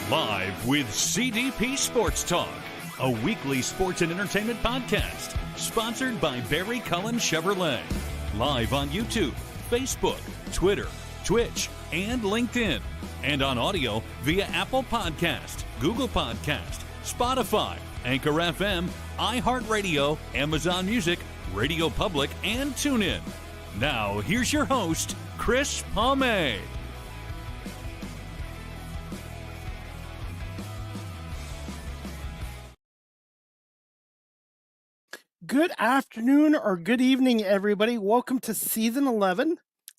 Live with CDP Sports Talk, a weekly sports and entertainment podcast sponsored by Barry Cullen Chevrolet. Live on YouTube, Facebook, Twitter, Twitch, and LinkedIn. And on audio via Apple Podcast, Google Podcast, Spotify, Anchor FM, iHeartRadio, Amazon Music, Radio Public, and TuneIn. Now, here's your host, Chris Palme. Good afternoon or good evening, everybody. Welcome to Season 11,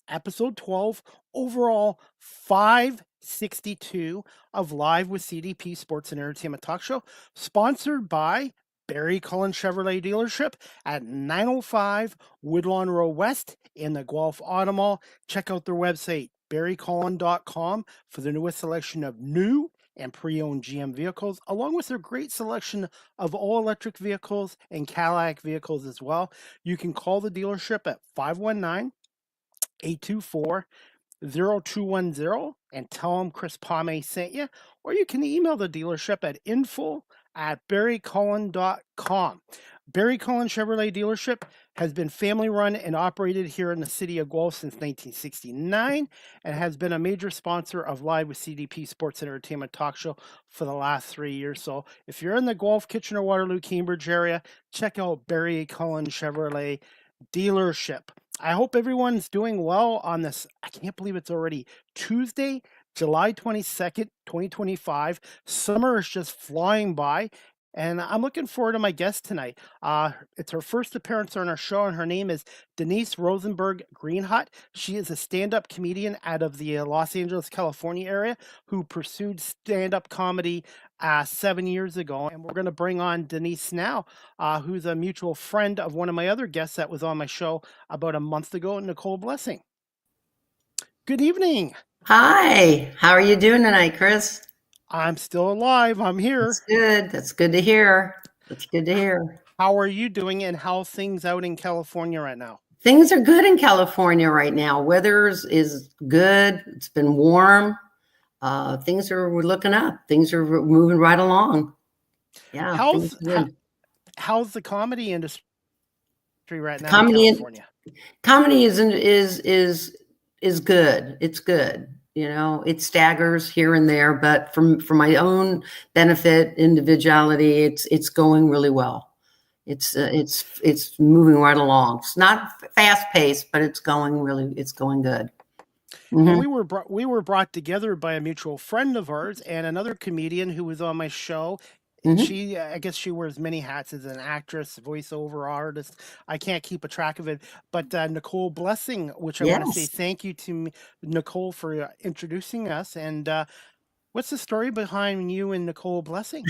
Episode 12, overall 562 of Live with CDP Sports and Entertainment Talk Show, sponsored by Barry Cullen Chevrolet Dealership at 905 Woodlawn Row West in the Guelph Auto Mall. Check out their website, barrycullen.com, for the newest selection of new and pre-owned GM vehicles, along with their great selection of all-electric vehicles and Cadillac vehicles as well. You can call the dealership at 519-824-0210 and tell them Chris Palme sent you, or you can email the dealership at info@barrycullen.com. Barry Cullen Chevrolet Dealership has been family-run and operated here in the city of Guelph since 1969 and has been a major sponsor of Live with CDP Sports and Entertainment Talk Show for the last 3 years. So if you're in the Guelph, Kitchener, Waterloo, Cambridge area, check out Barry Cullen Chevrolet Dealership. I hope everyone's doing well on this. I can't believe it's already Tuesday, July 22nd, 2025. Summer is just flying by. And I'm looking forward to my guest tonight. It's her first appearance on our show, and her name is Denise Rosenberg-Greenhut. She is a stand-up comedian out of the Los Angeles, California area who pursued stand-up comedy 7 years ago. And we're going to bring on Denise now, who's a mutual friend of one of my other guests that was on my show about a month ago, Nicole Blessing. Good evening. Hi. How are you doing tonight, Chris? I'm still alive. I'm here. That's good. That's good to hear. That's good to hear. How are you doing, and how are things out in California right now? Things are good in California right now. Weather is good. It's been warm. We're looking up. Things are moving right along. Yeah. How's the comedy industry right now in California? Comedy is good. It's good. You know, it staggers here and there, but for my own benefit, individuality, it's going really well. It's moving right along. It's not fast paced, but it's going good. Mm-hmm. And we were brought together by a mutual friend of ours and another comedian who was on my show. Mm-hmm. I guess she wears many hats as an actress, voiceover artist. I can't keep a track of it. But Nicole Blessing, which I want to say thank you to Nicole for introducing us. And what's the story behind you and Nicole Blessing?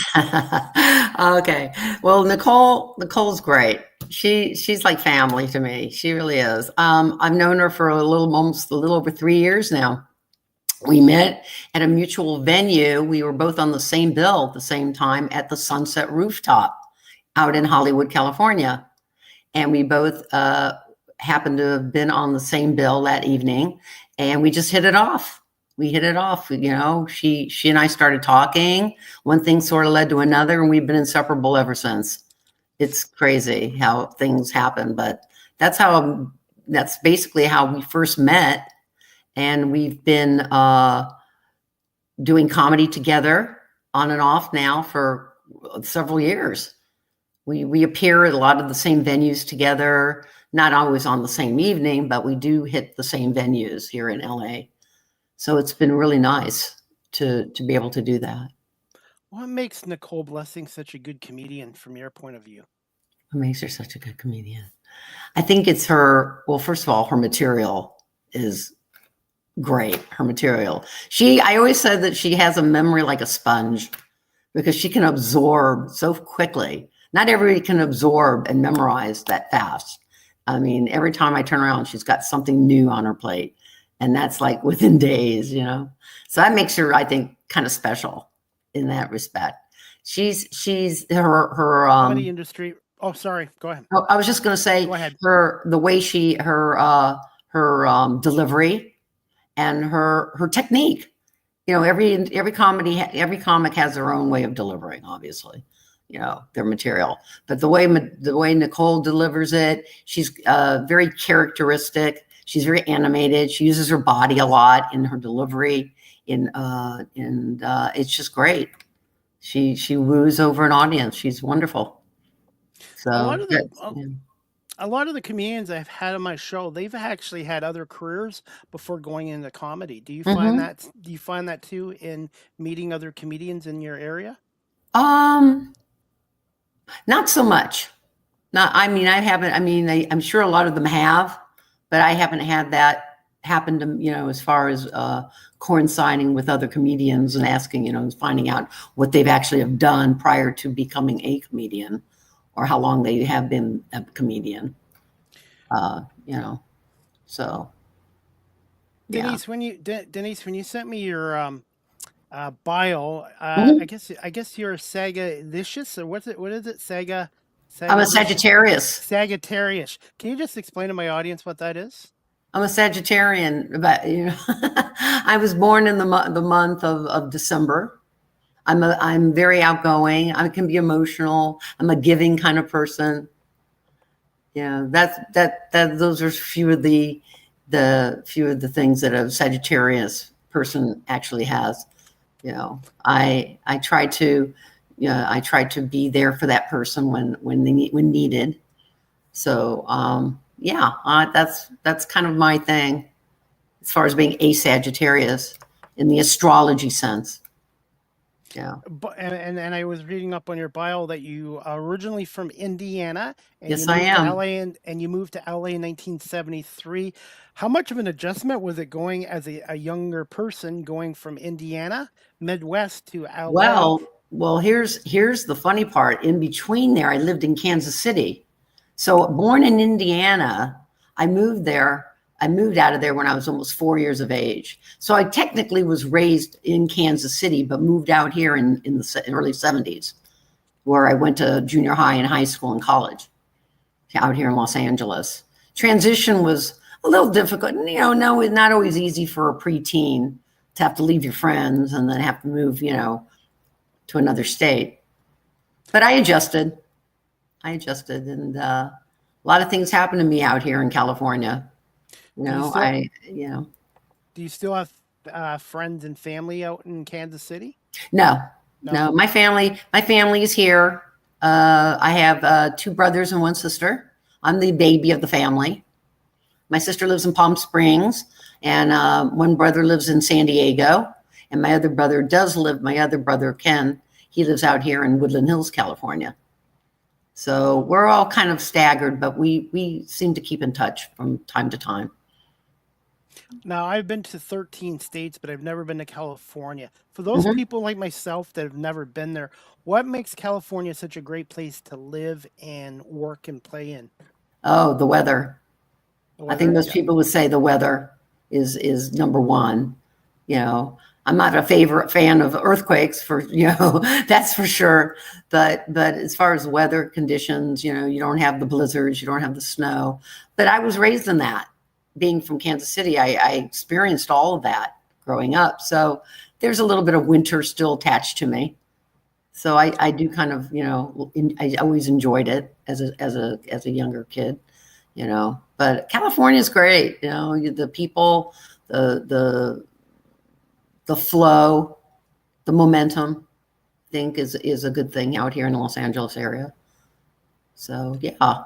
Okay. Well, Nicole's great. She's like family to me. She really is. I've known her for almost a little over 3 years now. We met at a mutual venue. We were both on the same bill at the same time at the Sunset Rooftop out in Hollywood, California. And we both happened to have been on the same bill that evening, and we just hit it off. You know, she and I started talking. One thing sort of led to another, and we've been inseparable ever since. It's crazy how things happen, but that's basically how we first met. And we've been doing comedy together on and off now for several years. We appear at a lot of the same venues together, not always on the same evening, but we do hit the same venues here in LA. So it's been really nice to be able to do that. What makes Nicole Blessing such a good comedian from your point of view? What makes her such a good comedian? I think it's her, well, first of all, her material is great. Her material. I always said that she has a memory like a sponge because she can absorb so quickly. Not everybody can absorb and memorize that fast. I mean, every time I turn around, she's got something new on her plate. And that's like within days, you know? So that makes her, I think, kind of special in that respect. She's her comedy industry. Oh, sorry. Go ahead. I was just going to say, go ahead. her delivery and her technique every comic has their own way of delivering, obviously, their material. But the way Nicole delivers it, she's very characteristic. She's very animated. She uses her body a lot in her delivery. And it's just great. She woos over an audience. She's wonderful. A lot So of the a lot of the comedians I've had on my show, they've actually had other careers before going into comedy. mhm. Do you find that too in meeting other comedians in your area? um, Not so much. Not, I mean, I haven't. I mean, I'm sure a lot of them have, but I haven't had that happen to as far as coinciding with other comedians and asking, finding out what they've actually have done prior to becoming a comedian, or how long they have been a comedian. Uh, you know, so yeah. Denise, when you sent me your bio, Mhm. I guess you're a Sagacious, or what is it? I'm a Sagadicious, Sagittarius. Sagittarius. Can you just explain to my audience what that is? I'm a Sagittarian, but I was born in the month of December. I'm very outgoing. I can be emotional. I'm a giving kind of person. Yeah, those are few of the things that a Sagittarius person actually has. I try to, I try to be there for that person when needed. So yeah, that's kind of my thing as far as being a Sagittarius in the astrology sense. Yeah. But and I was reading up on your bio that you are originally from Indiana and you Yes, I moved to am. LA and you moved to LA in 1973. How much of an adjustment was it going as a younger person going from Indiana, Midwest to LA? Well, here's the funny part. In between there, I lived in Kansas City. So born in Indiana, I moved there. I moved out of there when I was almost 4 years of age. So I technically was raised in Kansas City, but moved out here in the early 70s, where I went to junior high and high school and college out here in Los Angeles. Transition was a little difficult. No, not always easy for a preteen to have to leave your friends and then have to move, to another state. But I adjusted, and a lot of things happened to me out here in California. Do you still You know, do you still have friends and family out in Kansas City? no, No. no, my family is here. I have two brothers and one sister. I'm the baby of the family. My sister lives in Palm Springs, and one brother lives in San Diego. And my other brother, Ken, he lives out here in Woodland Hills, California. So we're all kind of staggered, but we seem to keep in touch from time to time. Now, I've been to 13 states, but I've never been to California. For those Mhm. people like myself that have never been there, what makes California such a great place to live and work and play in? Oh, the weather. The I think weather? most Yeah. people would say the weather is number one. You know, I'm not a favorite fan of earthquakes for, that's for sure. But as far as weather conditions, you don't have the blizzards, you don't have the snow. But I was raised in that. Being from Kansas City, I experienced all of that growing up. So there's a little bit of winter still attached to me. So I do kind of, I always enjoyed it as a younger kid. But California is great. The people, the the the flow, the momentum, I think is a good thing out here in the Los Angeles area. So yeah.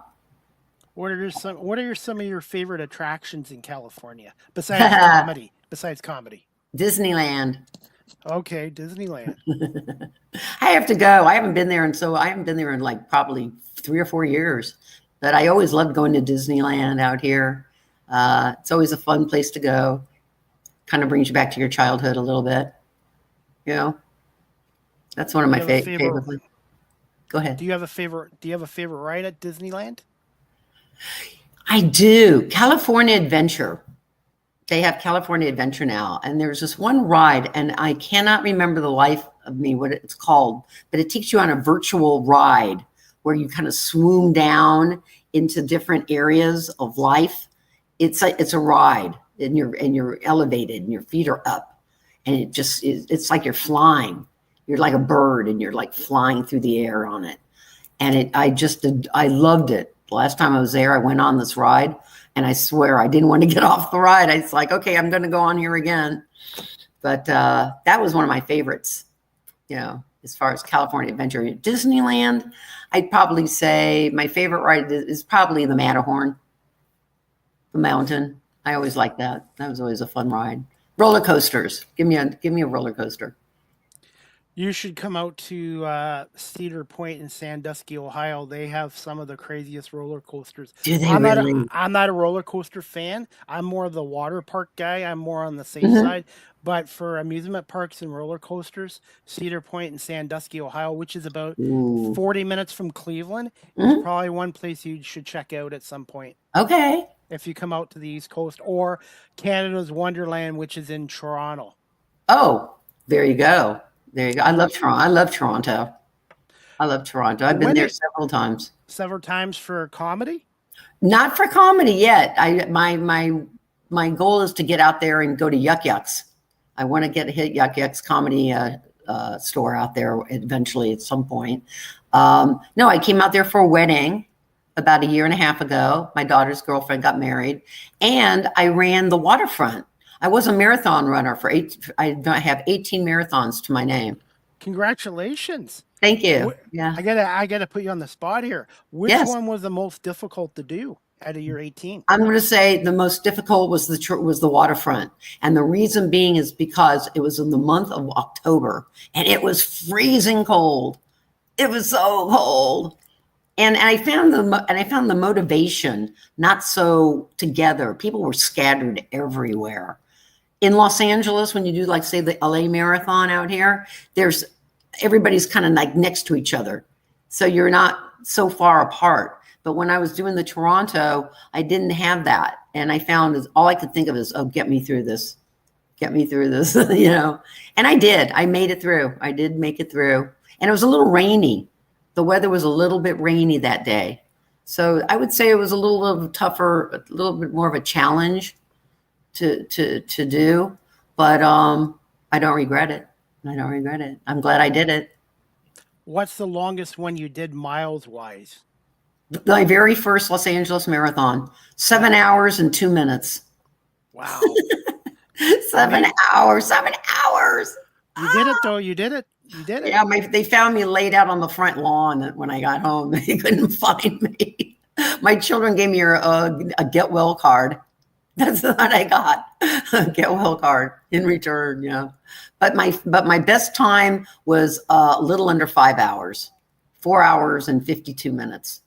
What are some of your favorite attractions in California besides comedy? Besides comedy. Disneyland. Okay, Disneyland. I have to go. I haven't been there in like probably 3 or 4 years. But I always loved going to Disneyland out here. It's always a fun place to go. Kind of brings you back to your childhood a little bit. You know, that's one of Do my you have a favorite favorite things. Go ahead. do you have a favorite ride at Disneyland? I do. California Adventure. They have California Adventure now, and there's this one ride, and I cannot remember the life of me what it's called, but it takes you on a virtual ride where you kind of swoon down into different areas of life. It's a ride, and you're elevated, and your feet are up, and it's like you're flying. You're like a bird, and you're like flying through the air on it. And I loved it. The last time I was there, I went on this ride, and I swear I didn't want to get off the ride. I was like, okay, I'm going to go on here again. But that was one of my favorites, as far as California Adventure. Disneyland, I'd probably say my favorite ride is probably the Matterhorn, the mountain. I always liked that. That was always a fun ride. Roller coasters. Give me a roller coaster. You should come out to Cedar Point in Sandusky, Ohio. They have some of the craziest roller coasters. Do they I'm really? I'm not a roller coaster fan. I'm more of the water park guy. I'm more on the safe Mhm. side. But for amusement parks and roller coasters, Cedar Point in Sandusky, Ohio, which is about Ooh. 40 minutes from Cleveland, is Mhm. probably one place you should check out at some point Okay. if you come out to the East Coast, or Canada's Wonderland, which is in Toronto. Oh, there you go. There you go. I love Toronto. I've been there several times. Several times for comedy? Not for comedy yet. My goal is to get out there and go to Yuck Yucks. I want to hit Yuck Yucks comedy store out there eventually at some point. No, I came out there for a wedding about a year and a half ago. My daughter's girlfriend got married, and I ran the waterfront. I was a marathon runner I have 18 marathons to my name. Congratulations. Thank you. Yeah. I gotta put you on the spot here. Which Yes. one was the most difficult to do out of your 18? I'm going to say the most difficult was the waterfront. And the reason being is because it was in the month of October and it was freezing cold. It was so cold. And I found the motivation not so together. People were scattered everywhere. In Los Angeles, when you do, like, say, the LA Marathon out here, everybody's kind of like next to each other. So you're not so far apart. But when I was doing the Toronto, I didn't have that. And I found all I could think of is, oh, get me through this. Get me through this, And I did. I made it through. I did make it through. And it was a little rainy. The weather was a little bit rainy that day. So I would say it was a little tougher, a little bit more of a challenge to do. But I don't regret it. I'm glad I did it. What's the longest one you did miles-wise? My very first Los Angeles Marathon, 7 hours and 2 minutes. Wow. 7 hours. You did it, though. You did it. Yeah, they found me laid out on the front lawn when I got home. They couldn't find me. My children gave me a get well card. That's what I got, a get well card in return. Yeah, but my best time was a little under 5 hours, 4 hours and 52 minutes.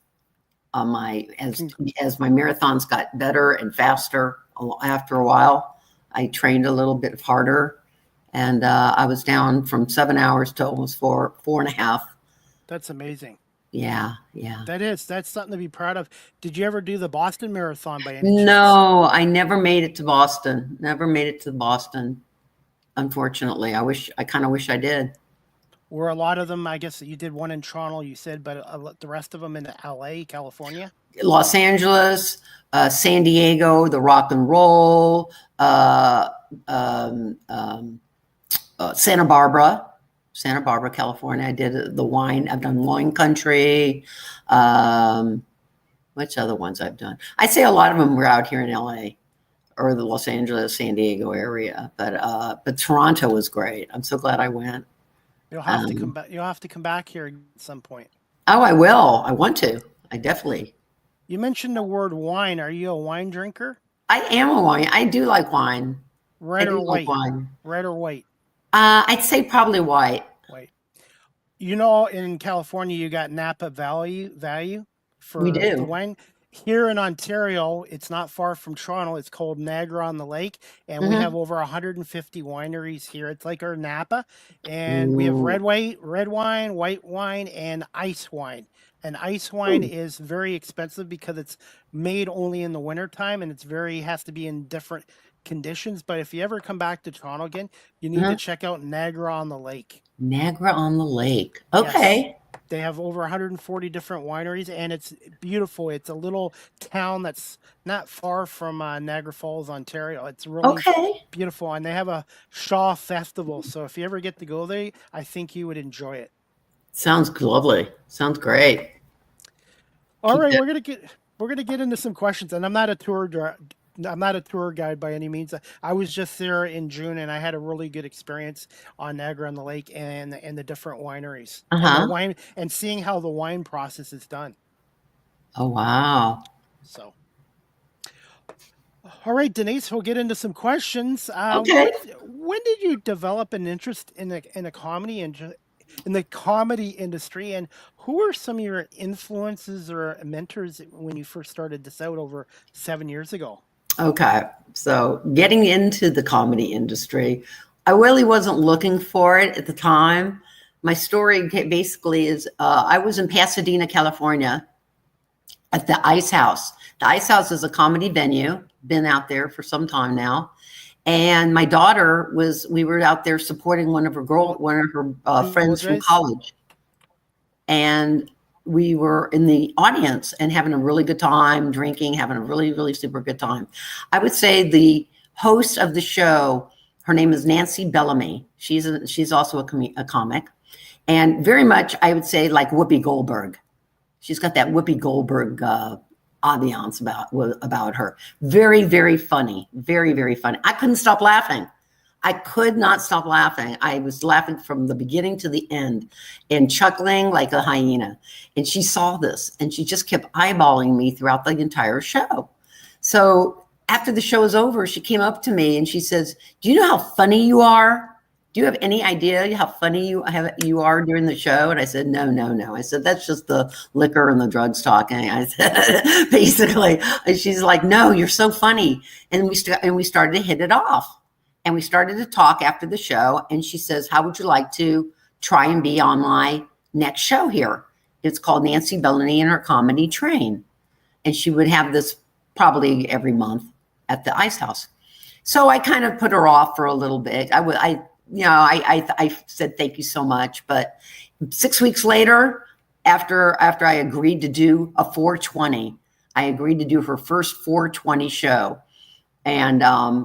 As my marathons got better and faster after a while, I trained a little bit harder, and I was down from 7 hours to almost 4.5. That's amazing. Yeah. That's something to be proud of. Did you ever do the Boston Marathon by any chance? No, I never made it to Boston. Unfortunately. I kind of wish I did. Were a lot of them, I guess you did one in Toronto, you said, but the rest of them in LA, California? Los Angeles, San Diego, the Rock and Roll, Santa Barbara, California. I did the wine. I've done wine country. Which other ones I've done? I'd say a lot of them were out here in LA or the Los Angeles, San Diego area. But Toronto was great. I'm so glad I went. You'll have to come back. You'll have to come back here at some point. Oh, I will. I want to. I definitely. You mentioned the word wine. Are you a wine drinker? I am a wine. I do like wine. Red or white? Wine. Red or white? I'd say probably white. White. In California, you got Napa value for the wine. Here in Ontario, it's not far from Toronto. It's called Niagara-on-the-Lake, and we have over 150 wineries here. It's like our Napa, and we have red wine, white wine, and ice wine. And ice wine is very expensive because it's made only in the wintertime, and has to be in different conditions. But if you ever come back to Toronto again, you need to check out Niagara-on-the-Lake. Niagara-on-the-Lake. Okay. Yes. They have over 140 different wineries, and it's beautiful. It's a little town that's not far from Niagara Falls, Ontario. It's really Okay. beautiful, and they have a Shaw Festival. So if you ever get to go there, I think you would enjoy it. Sounds lovely. Sounds great. All right, we're gonna get into some questions, and I'm not a I'm not a tour guide by any means. I was just there in June, and I had a really good experience on Niagara on the Lake and the different wineries and the Uh-huh. wine and seeing how the wine process is done. Oh, wow. So, all right, Denise, we'll get into some questions. Okay. When did you develop an interest in the comedy in the comedy industry, and who are some of your influences or mentors when you first started this out over 7 years ago? Okay. So getting into the comedy industry, I really wasn't looking for it at the time. My story basically is I was in Pasadena, California at the Ice House. The Ice House is a comedy venue, been out there for some time now. And my daughter we were out there supporting one of her friends from college. And we were in the audience and having a really good time, drinking, having a really, really super good time. I would say the host of the show, her name is Nancy Bellamy. She's also a comic, and very much, I would say, like Whoopi Goldberg. She's got that Whoopi Goldberg ambiance about her. Very, very funny. Very, very funny. I couldn't stop laughing. I could not stop laughing. I was laughing from the beginning to the end and chuckling like a hyena. And she saw this and she just kept eyeballing me throughout the entire show. So after the show was over, she came up to me and she says, "Do you know how funny you are? Do you have any idea how funny you are during the show?" And I said, no. I said, "That's just the liquor and the drugs talking." I said, basically, and she's like, "No, you're so funny." And we started to hit it off. And we started to talk after the show. And she says, "How would you like to try and be on my next show here?" It's called Nancy Bellamy and Her Comedy Train. And she would have this probably every month at the Ice House. So I kind of put her off for a little bit. I said, "Thank you so much." But 6 weeks later, after I agreed to do a 420, I agreed to do her first 420 show. And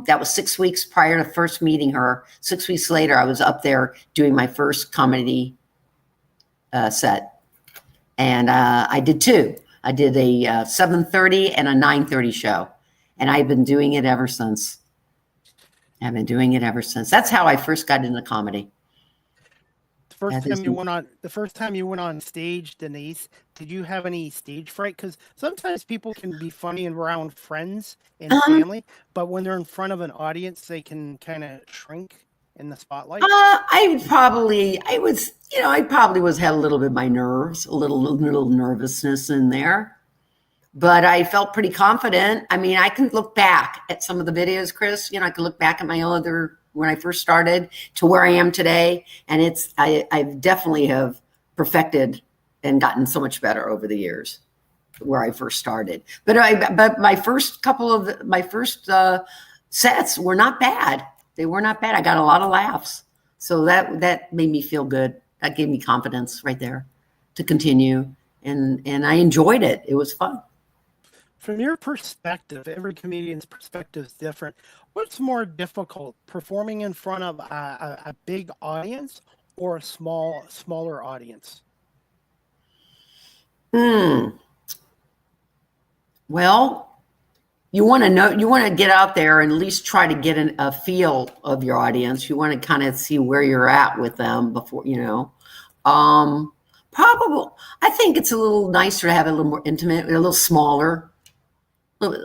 that was 6 weeks prior to first meeting her. 6 weeks later, I was up there doing my first comedy set. And I did two. I did a 7:30 and a 9:30 show. And I've been doing it ever since. That's how I first got into comedy. The first time you went on stage, Denise, did you have any stage fright? Because sometimes people can be funny around friends and family, but when they're in front of an audience, they can kind of shrink in the spotlight. I probably had a little bit of my nerves, a little nervousness in there, but I felt pretty confident. I mean, I can look back at some of the videos, Chris. I can look back at my other when I first started to where I am today. And I definitely have perfected and gotten so much better over the years where I first started. But my first sets were not bad. They were not bad. I got a lot of laughs. So that made me feel good. That gave me confidence right there to continue. And I enjoyed it. It was fun. From your perspective, every comedian's perspective is different. What's more difficult, performing in front of a big audience or a smaller audience? Well, you want to get out there and at least try to get a feel of your audience. You want to kind of see where you're at with them before, probably, I think it's a little nicer to have it a little more intimate, a little smaller.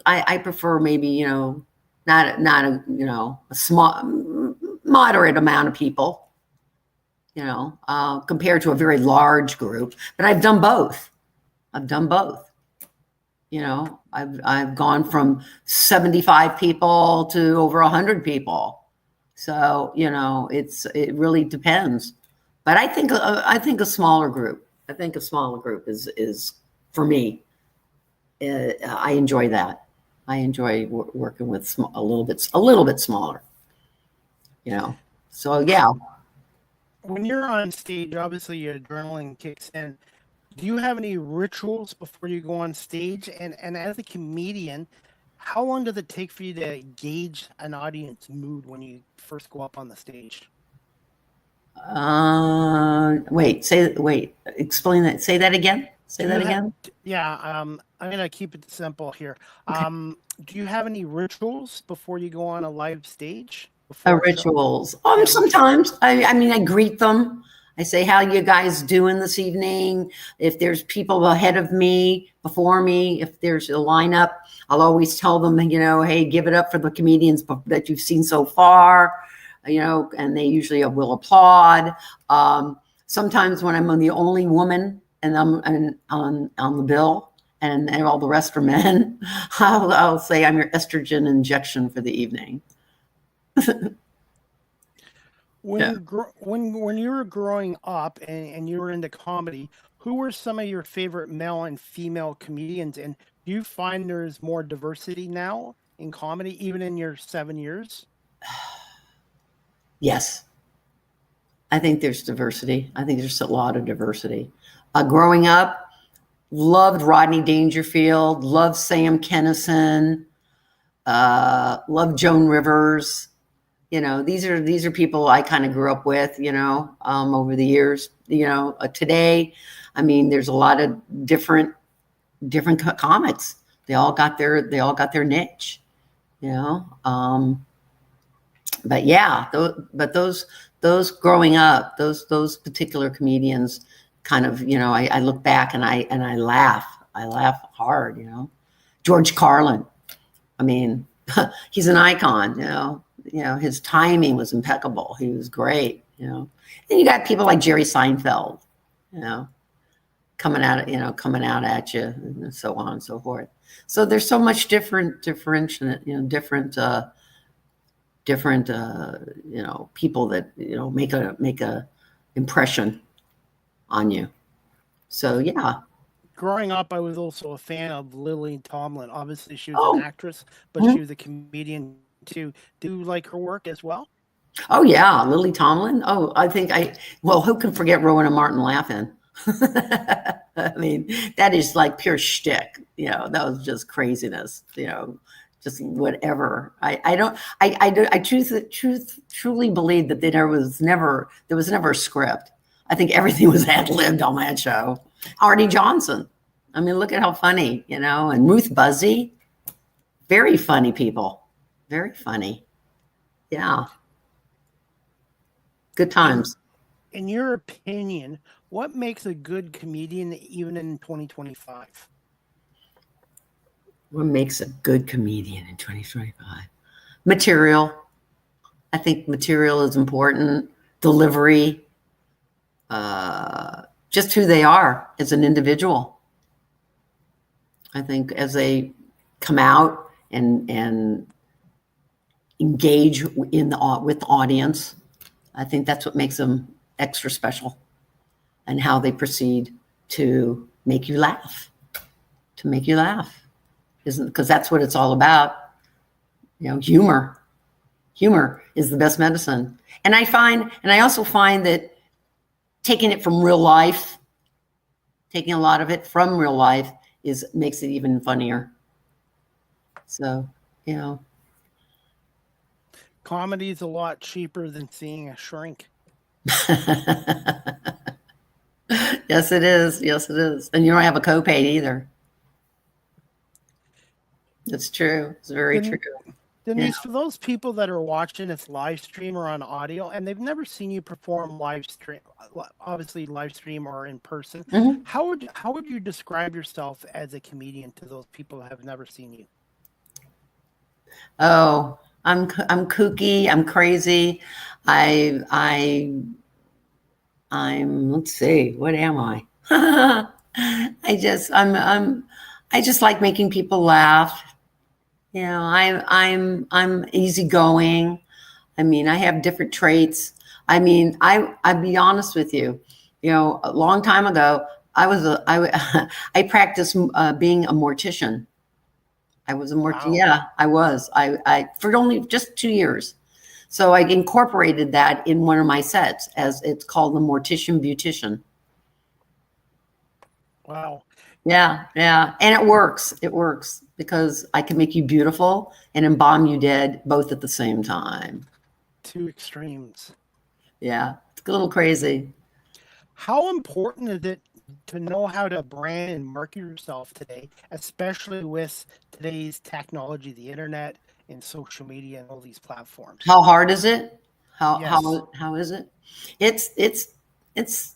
I prefer maybe, not a small, moderate amount of people, compared to a very large group. But I've done both. I've gone from 75 people to over 100 people. So, it really depends. But I think a smaller group. Is for me. I enjoy that. I enjoy working with a little bit smaller. So yeah. When you're on stage, obviously your adrenaline kicks in. Do you have any rituals before you go on stage? And as a comedian, how long does it take for you to gauge an audience mood when you first go up on the stage? Explain that. Say that again. Say Do that you have, again. yeah, I'm gonna keep it simple here. Okay. Do you have any rituals before you go on a live stage before a show? Rituals. Yeah, Sometimes I mean, I greet them. I say, "How you guys doing this evening?" If there's people ahead of me, before me, if there's a lineup, I'll always tell them, "Hey, give it up for the comedians that you've seen so far." And they usually will applaud. Sometimes when I'm the only woman and on the bill, and all the rest are men, I'll say I'm your estrogen injection for the evening. Yeah. When you were growing up and you were into comedy, who were some of your favorite male and female comedians? And do you find there's more diversity now in comedy, even in your 7 years? Yes, I think there's diversity. I think there's a lot of diversity. Growing up, loved Rodney Dangerfield, loved Sam Kinison, loved Joan Rivers. These are people I kind of grew up with, over the years. Today, I mean, there's a lot of different comics. They all got their niche, but yeah, those growing up, those particular comedians, kind of, I look back and I laugh. I laugh hard. George Carlin. I mean, he's an icon. His timing was impeccable. He was great. Then you got people like Jerry Seinfeld. Coming out at you, and so on and so forth. So there's so much different people that make a impression on you. So yeah. Growing up, I was also a fan of Lily Tomlin. Obviously, she was an Oh. actress, but she was a comedian too. Do you like her work as well? Oh yeah, Lily Tomlin. Oh, who can forget Rowan and Martin laughing? I mean, that is like pure shtick. That was just craziness. Just whatever. I truly believe that there was never a script. I think everything was ad-libbed on that show. Artie Johnson. I mean, look at how funny, and Ruth Buzzy. Very funny people. Very funny. Yeah. Good times. In your opinion, what makes a good comedian even in 2025? What makes a good comedian in 2025? Material. I think material is important. Delivery. Just who they are as an individual. I think as they come out and engage with the audience, I think that's what makes them extra special, and how they proceed to make you laugh. Isn't, because that's what it's all about. Humor. Humor is the best medicine. And I also find that taking it from real life, taking a lot of it from real life makes it even funnier. So, Comedy is a lot cheaper than seeing a shrink. Yes, it is. Yes, it is. And you don't have a copay either. It's true. It's very true. Denise, for those people that are watching this live stream or on audio and they've never seen you perform live stream or in person, Mm-hmm. how would you describe yourself as a comedian to those people that have never seen you? Oh, I'm kooky. I'm crazy. I'm. Let's see. What am I? I just like making people laugh. I'm easygoing. I mean, I have different traits. I mean, I'd be honest with you. A long time ago, I practiced being a mortician. I was a mortician. Wow. Yeah, I was. I for only just 2 years. So I incorporated that in one of my sets, as it's called the Mortician Beautician. Wow. Yeah, yeah. And it works. It works because I can make you beautiful and embalm you dead both at the same time. Two extremes. Yeah, it's a little crazy. How important is it to know how to brand and market yourself today, especially with today's technology, the internet and social media and all these platforms? How hard is it? How Yes. how is it? It's it's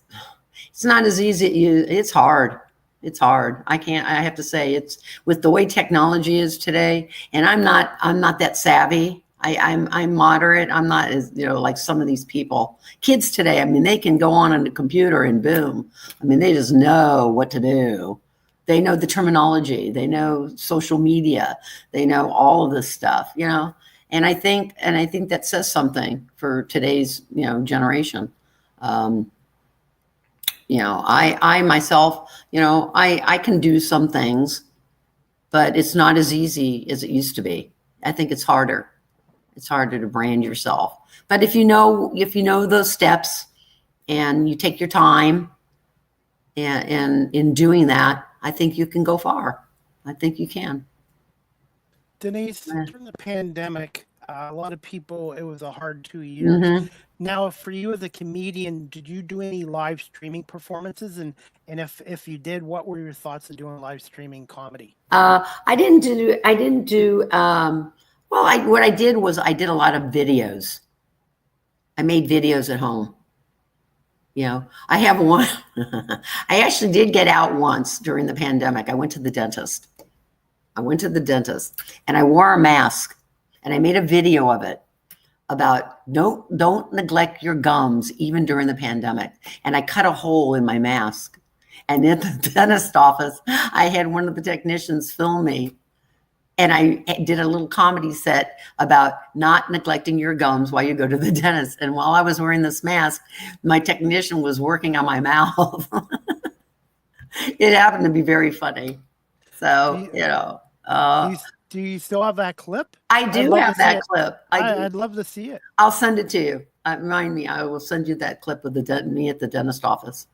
not as easy. It's hard. It's hard. I have to say, it's with the way technology is today, and I'm not that savvy. I'm moderate. I'm not as, like some of these people. Kids today, I mean, they can go on the computer and boom. I mean, they just know what to do. They know the terminology. They know social media. They know all of this stuff, And I think that says something for today's, generation. I myself, I can do some things, but it's not as easy as it used to be. I think it's harder. It's harder to brand yourself. But if you know those steps and you take your time and in doing that, I think you can go far. I think you can. Denise, during the pandemic, a lot of people, it was a hard 2 years. Mm-hmm. Now, for you as a comedian, did you do any live streaming performances? And if you did, what were your thoughts on doing live streaming comedy? I didn't do. What I did was I did a lot of videos. I made videos at home. I have one. I actually did get out once during the pandemic. I went to the dentist. And I wore a mask, and I made a video of it about don't neglect your gums even during the pandemic. And I cut a hole in my mask. And at the dentist office, I had one of the technicians film me. And I did a little comedy set about not neglecting your gums while you go to the dentist. And while I was wearing this mask, my technician was working on my mouth. It happened to be very funny. So, do you still have that clip? I do have that clip. I'd love to see it. I'll send it to you. Remind me, I will send you that clip of me at the dentist office.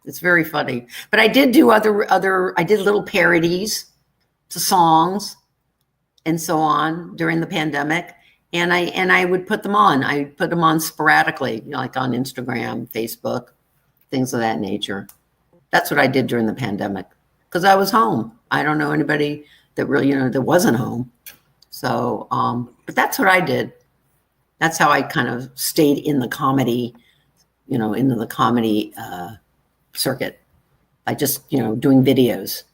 It's very funny. But I did do I did little parodies to songs and so on during the pandemic. And I would put them on. I put them on sporadically, like on Instagram, Facebook, things of that nature. That's what I did during the pandemic because I was home. I don't know anybody that really, that wasn't home. So, but that's what I did. That's how I kind of stayed in the comedy, into the comedy circuit. By just, doing videos.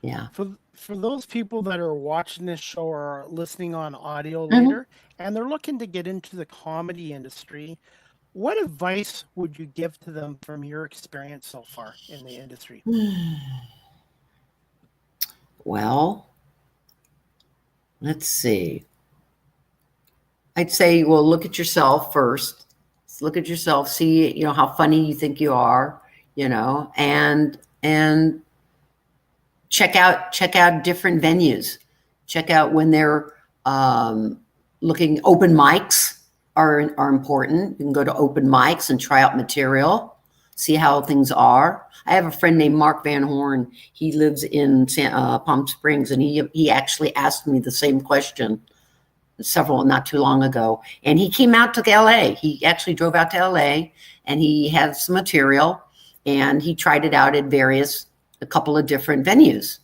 Yeah. For those people that are watching this show or listening on audio later, and they're looking to get into the comedy industry, what advice would you give to them from your experience so far in the industry? Well, let's see. I'd say, well, look at yourself first. Look at yourself, see, how funny you think you are, and check out different venues. Check out when they're looking. Open mics are important. You can go to open mics and try out material, see how things are. I have a friend named Mark Van Horn. He lives in Palm Springs, and he actually asked me the same question not too long ago. And he came out to LA. He actually drove out to LA, and he had some material, and he tried it out at a couple of different venues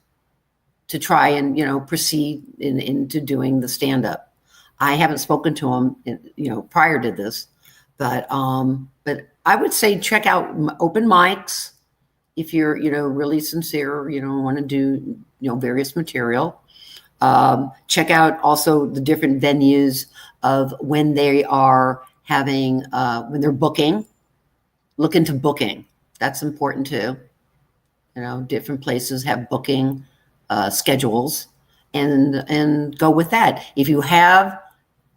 to try and, proceed into doing the stand-up. I haven't spoken to him, prior to this, but I would say check out open mics if you're, really sincere, want to do, various material. Check out also the different venues of when they are having, when they're booking. Look into booking. That's important too. Different places have booking schedules, and go with that. If you have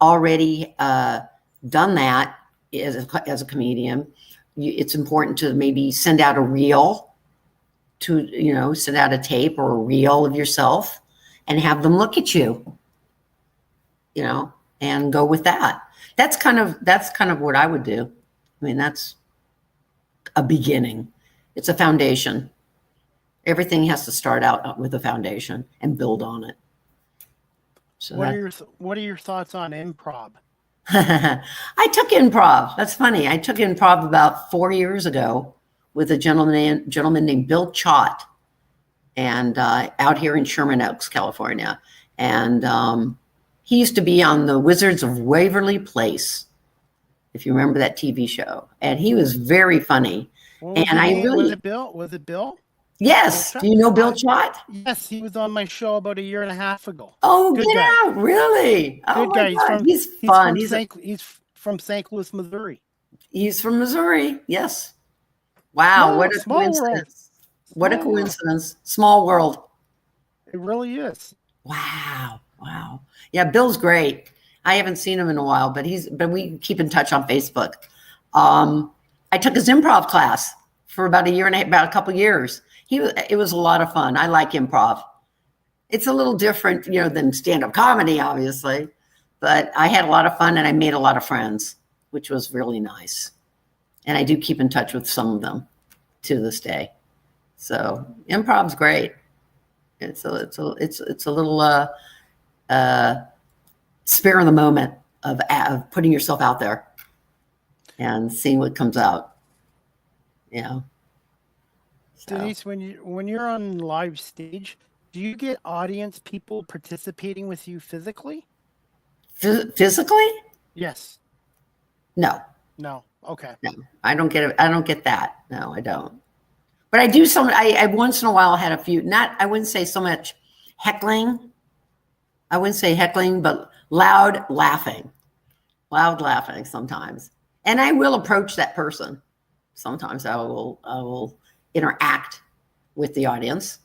already done that as a comedian, it's important to maybe send out a reel, send out a tape or a reel of yourself and have them look at you. and go with that. That's kind of what I would do. I mean, that's a beginning. It's a foundation. Everything has to start out with a foundation and build on it. So what are your thoughts on improv? I took improv. That's funny. I took improv about 4 years ago with a gentleman named Bill Chott, and out here in Sherman Oaks, California. And he used to be on the Wizards of Waverly Place, if you remember that TV show. And he was very funny. Was it Bill? Was it Bill? Yes. Do you know Bill Chott? Yes, he was on my show about a year and a half ago. Oh, good get guy. Out! Really? Good guy. He's fun. He's from St. Louis, Missouri. He's from Missouri. Yes. Wow! What a coincidence! What a coincidence! Small world. It really is. Wow! Yeah, Bill's great. I haven't seen him in a while, but we keep in touch on Facebook. I took his improv class for about a couple years. It was a lot of fun. I like improv. It's a little different, than stand-up comedy, obviously, but I had a lot of fun and I made a lot of friends, which was really nice. And I do keep in touch with some of them to this day. So improv's great. It's a little spare in the moment of putting yourself out there and seeing what comes out. So. Denise, when you're on live stage, do you get audience people participating with you physically? Physically? Yes. No. Okay. No, I don't get it. I don't get that. No, I don't. But I do some. I once in a while had a few. I wouldn't say so much heckling. I wouldn't say heckling, but loud laughing sometimes. And I will approach that person. Sometimes I will interact with the audience.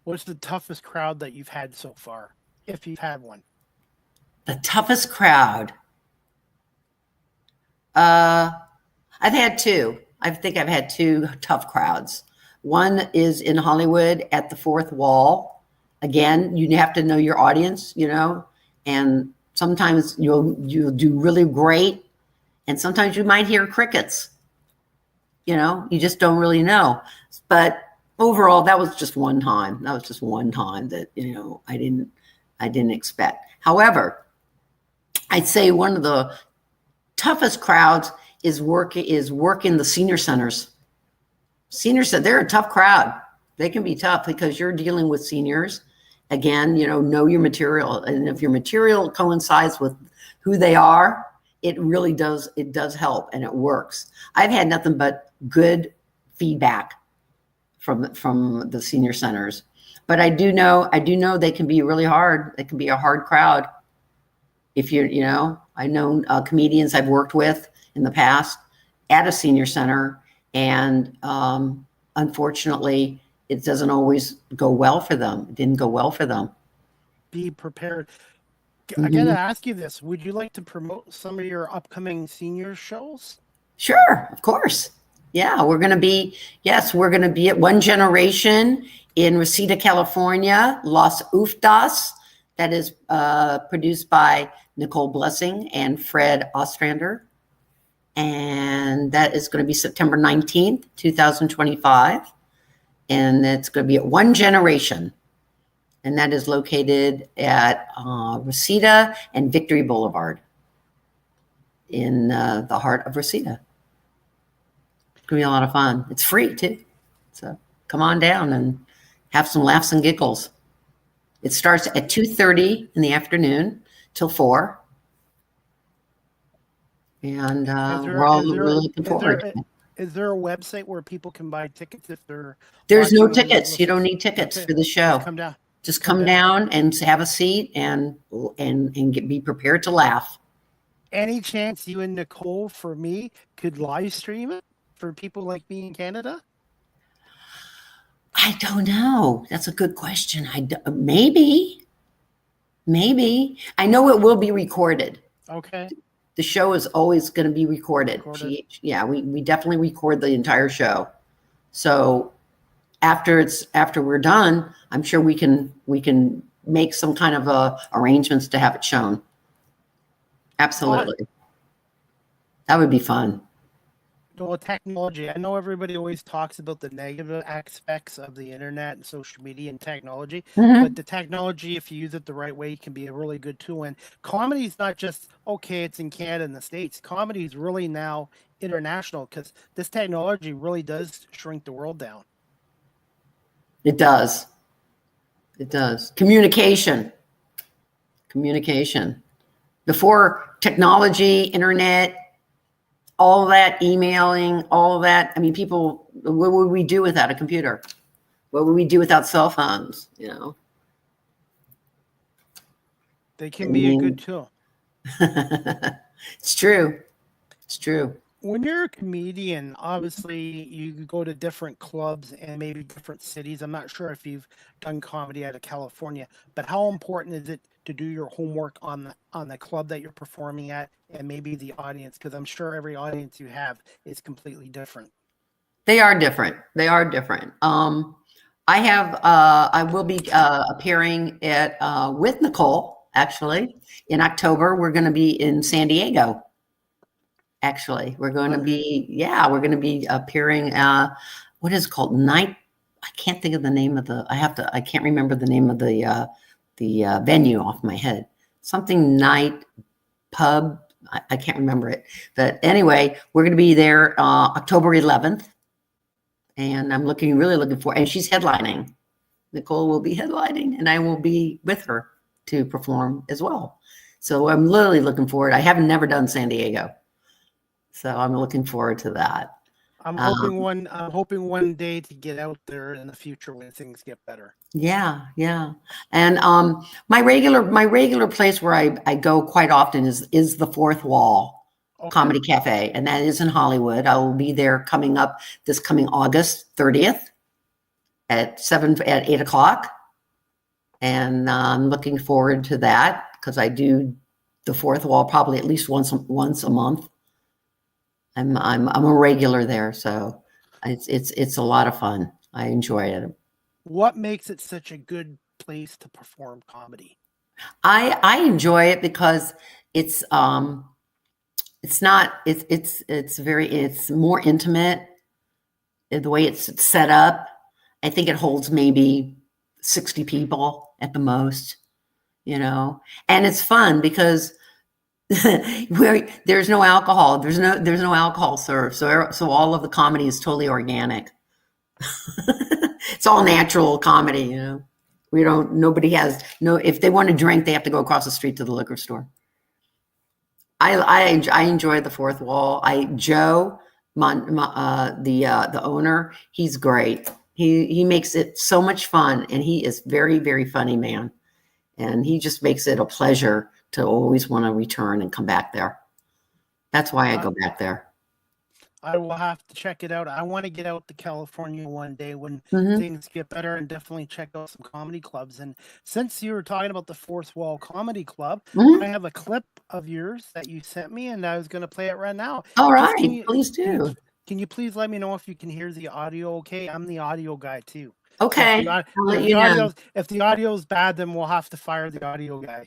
What's the toughest crowd that you've had so far, if you've had one? The toughest crowd. I've had two. I think I've had two tough crowds. One is in Hollywood at the Fourth Wall. Again, you have to know your audience, and sometimes you'll do really great, and sometimes you might hear crickets. You just don't really know. But overall, that was just one time. That, I didn't expect. However, I'd say one of the toughest crowds is working the senior centers. They're a tough crowd. They can be tough because you're dealing with seniors. Again, know your material. And if your material coincides with who they are, it really does. It does help and it works. I've had nothing but good feedback from the senior centers. But I do know they can be really hard. It can be a hard crowd. If I know comedians I've worked with in the past at a senior center, and unfortunately, it doesn't always go well for them. It didn't go well for them. Be prepared. I got to ask you this. Would you like to promote some of your upcoming senior shows? Sure, of course. Yeah, we're going to be at One Generation in Reseda, California, Los Uftas. That is produced by Nicole Blessing and Fred Ostrander. And that is going to be September 19th, 2025. And it's going to be at One Generation. And that is located at Reseda and Victory Boulevard in the heart of Reseda. It's going to be a lot of fun. It's free, too. So come on down and have some laughs and giggles. It starts at 2:30 in the afternoon till 4. And we're all really looking forward to it. Is there a website where people can buy tickets if they're... There's no tickets. You don't need tickets for the show. Just come down and have a seat and be prepared to laugh. Any chance you and Nicole, for me, could live stream it for people like me in Canada? I don't know. That's a good question. Maybe. I know it will be recorded. Okay. The show is always going to be recorded. We definitely record the entire show. So after we're done, I'm sure we can make some kind of arrangements to have it shown. Absolutely. That would be fun. Well, technology. I know everybody always talks about the negative aspects of the internet and social media and technology, but the technology, if you use it the right way, can be a really good tool. And comedy is not just, okay, it's in Canada and the States. Comedy is really now international because this technology really does shrink the world down. It does. It does. Communication. Before technology, internet, all that emailing, all of that. I mean, people, what would we do without a computer? What would we do without cell phones? You know, They can be a good tool. It's true. It's true. When you're a comedian, obviously you go to different clubs and maybe different cities. I'm not sure if you've done comedy out of California, but how important is it to do your homework on the club that you're performing at and maybe the audience? Because I'm sure every audience you have is completely different. They are different. I will be appearing at with Nicole actually in October. We're going to be in San Diego. Actually, we're going to be appearing. What is it called? Night. I can't think of the name of the. I can't remember the name of the venue off my head. Something night pub. I can't remember it. But anyway, we're going to be there October 11th, and I'm really looking for. And she's headlining. Nicole will be headlining, and I will be with her to perform as well. So I'm literally looking forward. I haven't never done San Diego. So I'm looking forward to that. I'm hoping one day to get out there in the future when things get better. Yeah. And my regular place where I go quite often is the Fourth Wall Comedy Cafe, and that is in Hollywood. I will be there coming August 30th at 8 o'clock, and I'm looking forward to that because I do the Fourth Wall probably at least once a month. I'm a regular there, so it's a lot of fun. I enjoy it. What makes it such a good place to perform comedy? I enjoy it because it's more intimate the way it's set up. I think it holds maybe 60 people at the most, and it's fun because there's no alcohol. There's no alcohol served. So all of the comedy is totally organic. It's all natural comedy, Nobody has if they want to drink, they have to go across the street to the liquor store. I enjoy the Fourth Wall. Joe, the owner, he's great. He makes it so much fun, and he is very, very funny man. And he just makes it a pleasure to always want to return and come back there. That's why I go back there. I will have to check it out. I want to get out to California one day when things get better and definitely check out some comedy clubs. And since you were talking about the Fourth Wall Comedy Club, I have a clip of yours that you sent me, and I was going to play it right now. All right, please do. Can you please let me know if you can hear the audio okay? I'm the audio guy too. Okay. So if the audio is bad, then we'll have to fire the audio guy.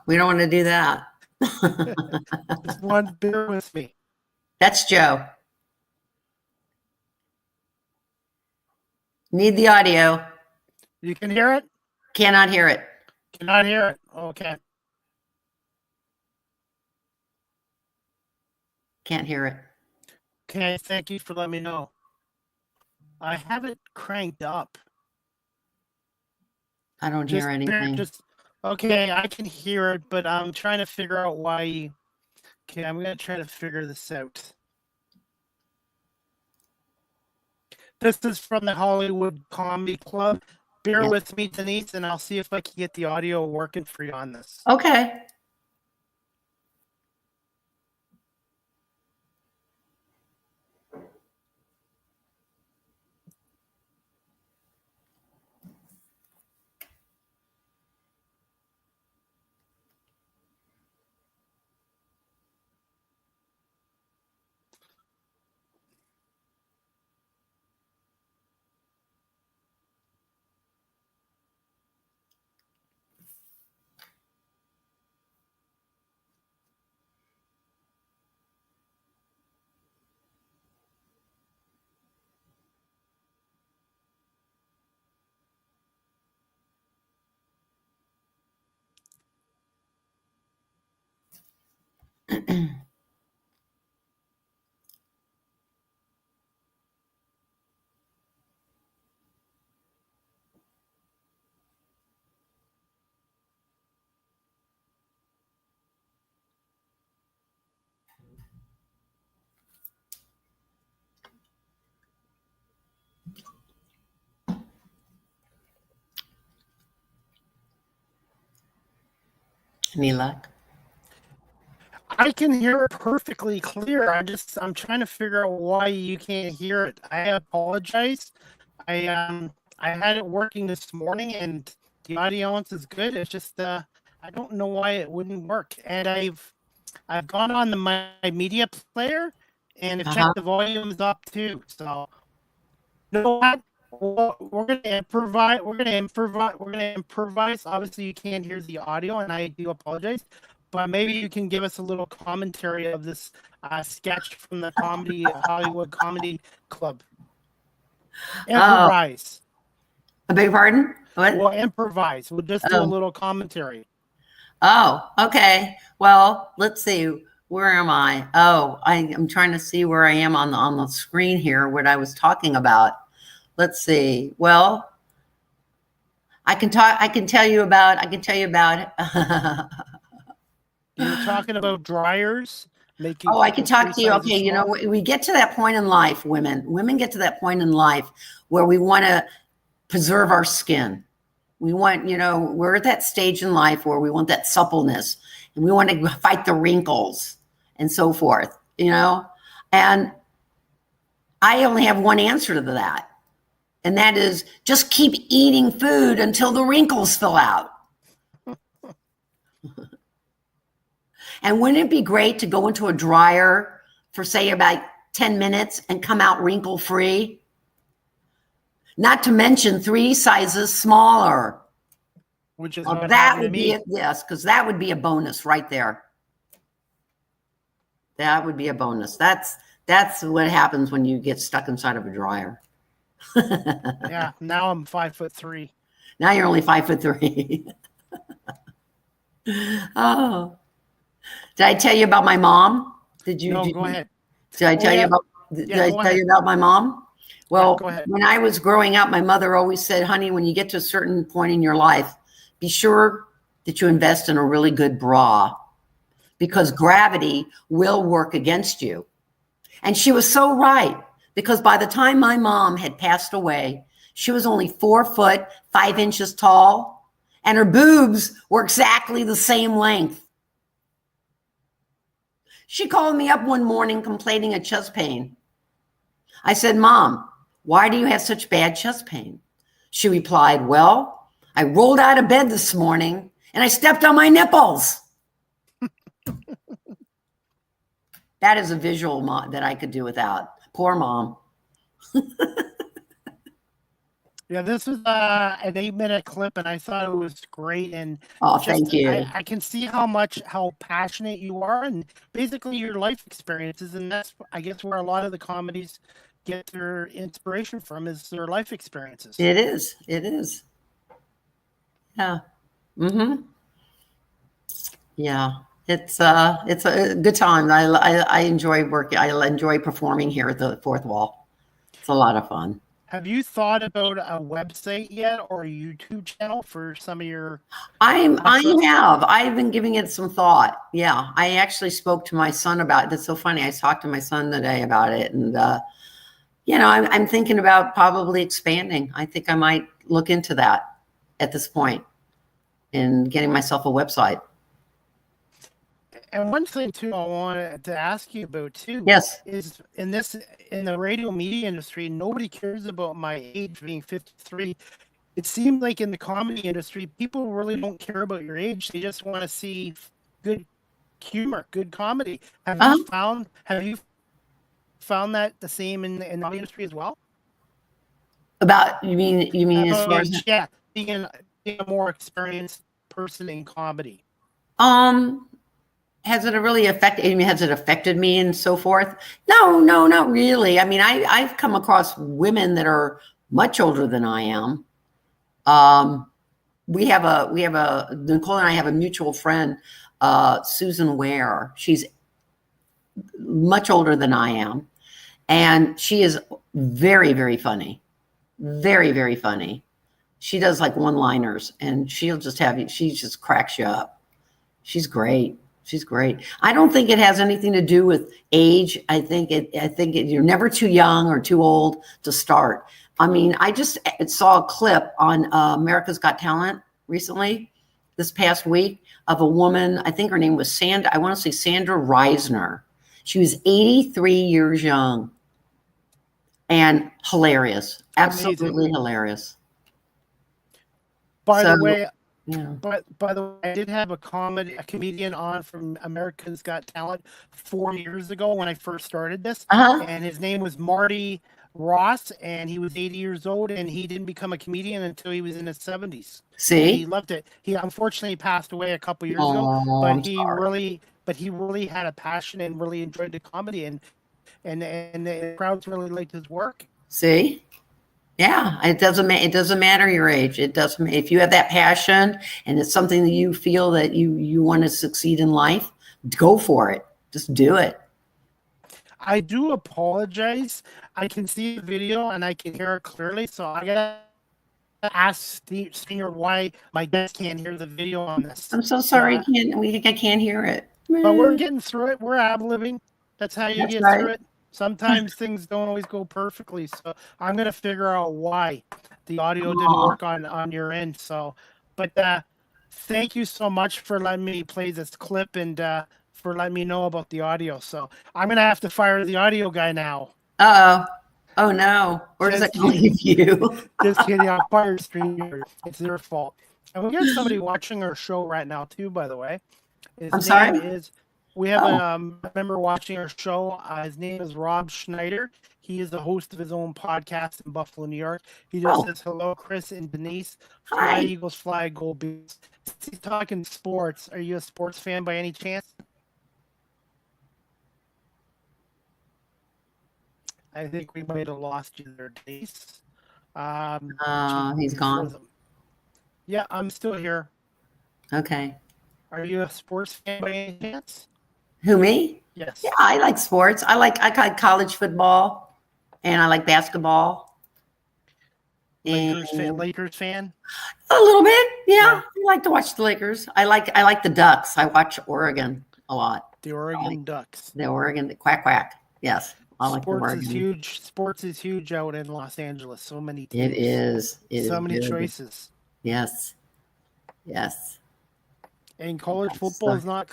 We don't want to do that. Just bear with me. That's Joe. Need the audio. You can hear it? Cannot hear it. Cannot hear it. Okay. Can't hear it. Okay, thank you for letting me know. I have it cranked up. I don't hear anything. Okay, I can hear it, but I'm trying to figure out why. Okay, I'm going to try to figure this out. This is from the Hollywood Comedy Club. Bear with me, Denise, and I'll see if I can get the audio working for you on this. Okay. Any luck? I can hear it perfectly clear. I'm trying to figure out why you can't hear it. I apologize. I had it working this morning and the audience is good. It's just I don't know why it wouldn't work. And I've gone on my media player and I've checked the volumes up too. So you know what? We're gonna improvise. We're gonna improvise. We're gonna improvise. Obviously, you can't hear the audio, and I do apologize. But maybe you can give us a little commentary of this sketch from the Hollywood Comedy Club. Improvise. I beg your pardon? What? We'll improvise. We'll just do a little commentary. Oh, okay. Well, let's see. Where am I? Oh, I'm trying to see where I am on the screen here, what I was talking about. Let's see. Well, I can tell you about You're talking about dryers making. Oh, I can talk to you. Okay, you know, we get to that point in life, women get to that point in life where we want to preserve our skin. We want, you know, we're at that stage in life where we want that suppleness and we want to fight the wrinkles and so forth, you know? And I only have one answer to that. And that is just keep eating food until the wrinkles fill out. And wouldn't it be great to go into a dryer for, say, about 10 minutes and come out wrinkle-free? Not to mention 3 sizes smaller. Which is that would be it. Yes, because that would be a bonus right there. That would be a bonus. That's what happens when you get stuck inside of a dryer. Yeah, now I'm 5'3". Now you're only 5'3". Oh. Did I tell you about my mom? Did you? No, go ahead. Did I tell you about? Did I tell you about my mom? Well, go ahead. When I was growing up, my mother always said, "Honey, when you get to a certain point in your life, be sure that you invest in a really good bra, because gravity will work against you." And she was so right, because by the time my mom had passed away, she was only 4 foot 5 inches tall, and her boobs were exactly the same length. She called me up one morning complaining of chest pain. I said, "Mom, why do you have such bad chest pain?" She replied, "Well, I rolled out of bed this morning and I stepped on my nipples." That is a visual that I could do without. Poor mom. Yeah, this was an 8-minute clip, and I thought it was great. And thank you. I can see how passionate you are, and basically your life experiences, and that's I guess where a lot of the comedies get their inspiration from is their life experiences. It is. It is. Yeah. Mm-hmm. Yeah. It's a good time. I enjoy working. I enjoy performing here at the Fourth Wall. It's a lot of fun. Have you thought about a website yet or a YouTube channel for some of your? I have. I've been giving it some thought. Yeah, I actually spoke to my son about it. That's so funny. I talked to my son today about it, and you know, I'm thinking about probably expanding. I think I might look into that at this point and getting myself a website. And one thing too, I wanted to ask you about too. Yes. Is in the radio media industry, nobody cares about my age being 53. It seems like in the comedy industry, people really don't care about your age. They just want to see good humor, good comedy. Have you found that the same in the industry as well? About you mean as far as being a more experienced person in comedy? Has it really affected? I mean, has it affected me and so forth? No, not really. I mean, I've come across women that are much older than I am. We have a Nicole and I have a mutual friend, Susan Ware. She's much older than I am. And she is very, very funny. Very, very funny. She does like one-liners, and she'll just have you, she just cracks you up. She's great. She's great. I don't think it has anything to do with age. I think you're never too young or too old to start. I mean, I just saw a clip on America's Got Talent recently, this past week, of a woman. I think her name was Sandra. I want to say Sandra Reisner. She was 83 years young and hilarious. Absolutely Amazing. Hilarious. By the way, yeah. by the way, I did have a comedian on from America's Got Talent 4 years ago when I first started this, and his name was Marty Ross, and he was 80 years old, and he didn't become a comedian until he was in his 70s. See, and he loved it. He unfortunately passed away a couple years ago, but he really had a passion and really enjoyed the comedy, and the crowds really liked his work. See. Yeah, it doesn't matter your age. It doesn't. If you have that passion and it's something that you feel that you want to succeed in life, go for it. Just do it. I do apologize. I can see the video and I can hear it clearly, so I gotta ask Senior why my guest can't hear the video on this. I'm so sorry. I can't hear it. But we're getting through it. We're ad-libbing. That's how you get through it. Sometimes things don't always go perfectly, so I'm gonna figure out why the audio didn't work on your end. So, but thank you so much for letting me play this clip and for letting me know about the audio. So I'm gonna have to fire the audio guy now. Oh no! Where does it leave you? Just kidding. I'll fire StreamYard. It's their fault. And we got somebody watching our show right now too, by the way. I'm sorry. We have a member watching our show. His name is Rob Schneider. He is the host of his own podcast in Buffalo, New York. He just says, hello, Chris and Denise. Fly Hi. Eagles, fly, go Bees. He's talking sports. Are you a sports fan by any chance? I think we might have lost you there, Denise. He's gone. Yeah, I'm still here. Okay. Are you a sports fan by any chance? Who, me? Yes. Yeah, I like sports. I like college football, and I like basketball. Lakers fan? A little bit, yeah. I like to watch the Lakers. I like the Ducks. I watch Oregon a lot. The Oregon Ducks. The Oregon quack quack. Yes, I like the Oregon. Sports is huge out in Los Angeles. So many teams. It is. So many choices. Yes. Yes. And college football is not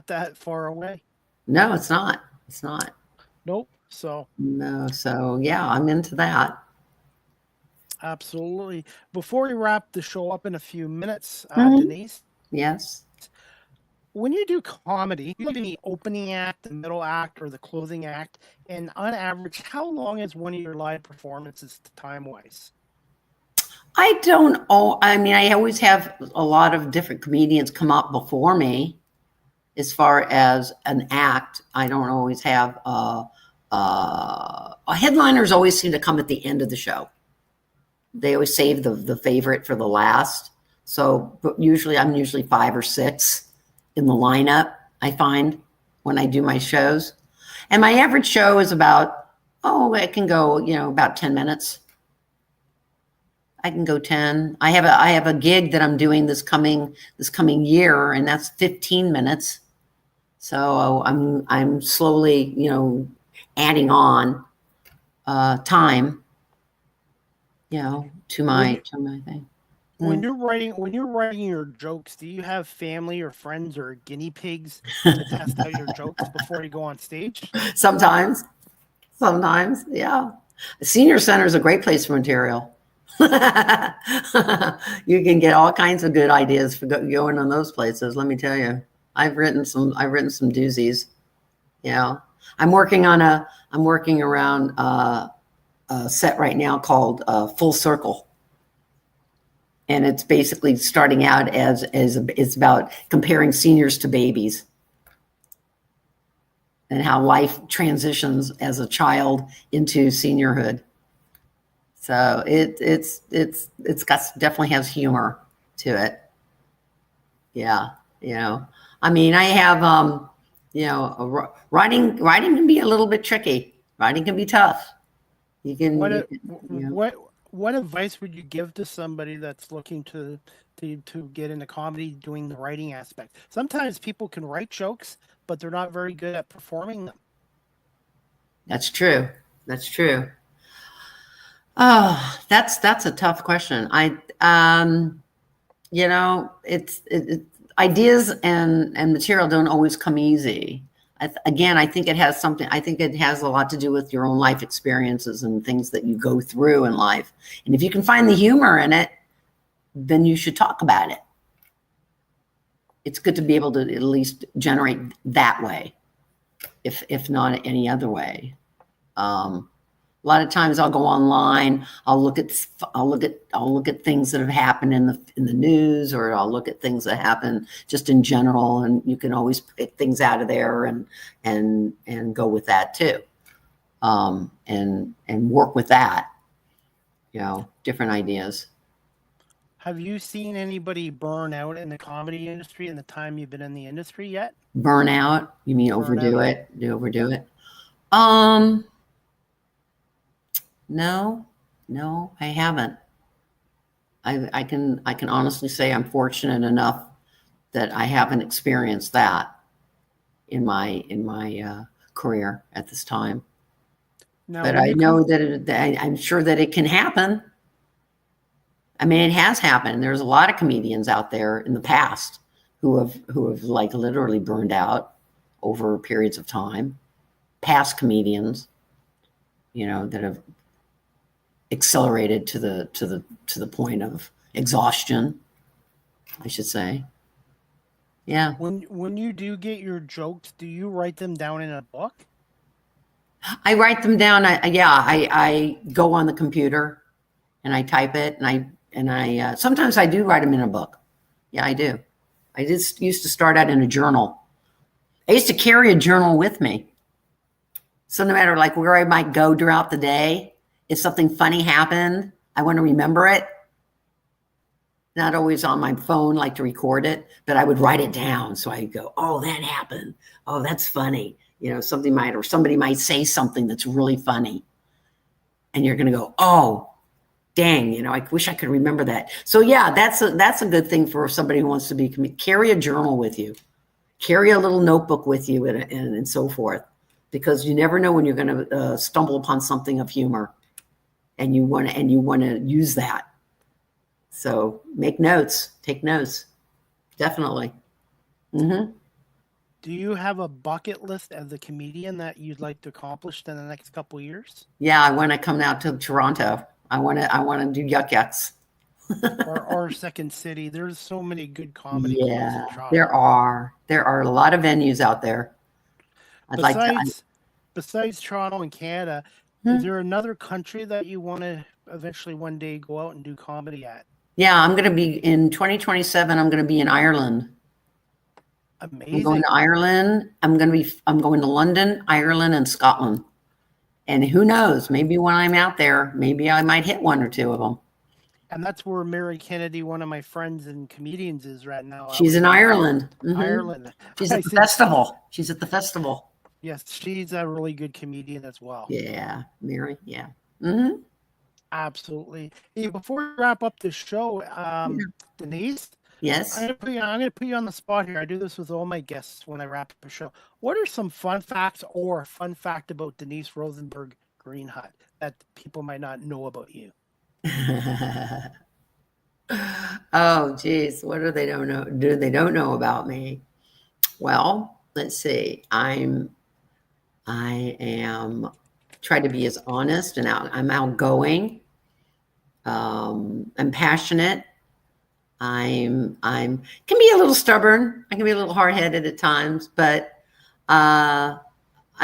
that far away. No, it's not. It's not. Nope. So yeah, I'm into that. Absolutely. Before we wrap the show up in a few minutes, Denise. Yes. When you do comedy, you do the opening act, the middle act, or the closing act, and on average, how long is one of your live performances time-wise? I don't. I mean, I always have a lot of different comedians come up before me. As far as an act, I don't always have. Headliners always seem to come at the end of the show. They always save the favorite for the last. So, but I'm usually 5 or 6 in the lineup. I find when I do my shows, and my average show is about it can go about 10 minutes. I can go 10. I have a gig that I'm doing this coming year, and that's 15 minutes. So I'm slowly, adding on time, to my thing. When you're writing your jokes, do you have family or friends or guinea pigs to test out your jokes before you go on stage? Sometimes, yeah. The senior center is a great place for material. You can get all kinds of good ideas for going on those places. Let me tell you, I've written some doozies. I'm working around a set right now called Full Circle, and it's basically starting out as it's about comparing seniors to babies and how life transitions as a child into seniorhood. So it's definitely has humor to it. Yeah. I mean, I have, writing can be a little bit tricky. Writing can be tough. What advice would you give to somebody that's looking to get into comedy, doing the writing aspect? Sometimes people can write jokes, but they're not very good at performing them. That's true. Oh, that's a tough question. It's ideas and material don't always come easy. I think it has something. I think it has a lot to do with your own life experiences and things that you go through in life. And if you can find the humor in it, then you should talk about it. It's good to be able to at least generate that way, if not any other way. A lot of times I'll go online, I'll look at things that have happened in the news, or I'll look at things that happen just in general, and you can always pick things out of there and go with that too. And work with that, different ideas. Have you seen anybody burn out in the comedy industry in the time you've been in the industry yet? Burn out? You mean overdo it? Overdo it? No, I haven't. I can honestly say I'm fortunate enough that I haven't experienced that in my career at this time. Now, but I know that I'm sure that it can happen. I mean, it has happened. There's a lot of comedians out there in the past who have like literally burned out over periods of time. Past comedians, that have accelerated to the point of exhaustion, I should say. Yeah. When you do get your jokes, do you write them down in a book? I write them down. I go on the computer and I type it, and I sometimes I do write them in a book. Yeah, I do. I just used to start out in a journal. I used to carry a journal with me. So no matter like where I might go throughout the day, if something funny happened, I want to remember it. Not always on my phone, like to record it, but I would write it down. So I go, oh, that happened. Oh, that's funny. Somebody might say something that's really funny. And you're going to go, oh, dang, I wish I could remember that. So yeah, that's a good thing for somebody who wants to be, carry a journal with you, carry a little notebook with you and so forth, because you never know when you're going to stumble upon something of humor. And you want to use that. So take notes, definitely. Mm-hmm. Do you have a bucket list as a comedian that you'd like to accomplish in the next couple of years? Yeah, I want to come out to Toronto. I want to do yucks. or Second City. There's so many good comedy clubs in Toronto. There are a lot of venues out there. Besides Toronto and Canada, is there another country that you want to eventually one day go out and do comedy at? Yeah, I'm going to be in 2027. I'm going to be in Ireland. Amazing. I'm going to Ireland. I'm going to London, Ireland, and Scotland. And who knows? Maybe when I'm out there, maybe I might hit one or two of them. And that's where Mary Kennedy, one of my friends and comedians, is right now. She's in Ireland. Mm-hmm. Ireland. She's at the festival. She's at the festival. Yes, she's a really good comedian as well. Yeah, Mary. Yeah. Mm-hmm. Absolutely. Hey, before we wrap up the show, Denise. Yes. I'm going to put you on the spot here. I do this with all my guests when I wrap up a show. What are some fun facts or a fun fact about Denise Rosenberg-Greenhut that people might not know about you? Oh, geez. What do they don't know? They don't know about me? Well, let's see. I am try to be as honest and I'm outgoing. I'm passionate. I'm can be a little stubborn. I can be a little hard-headed at times, but I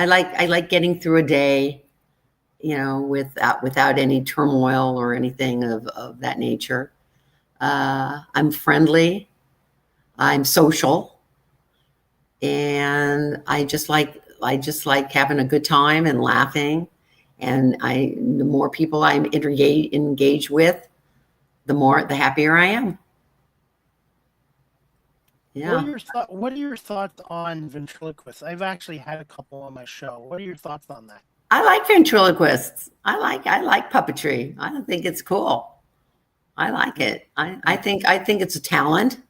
like getting through a day, without any turmoil or anything of that nature. I'm friendly. I'm social, and I just like having a good time and laughing. And the more people I engage with, the happier I am. Yeah. What are your thoughts on ventriloquists? I've actually had a couple on my show. What are your thoughts on that? I like ventriloquists. I like puppetry. I think it's cool. I like it. I think it's a talent.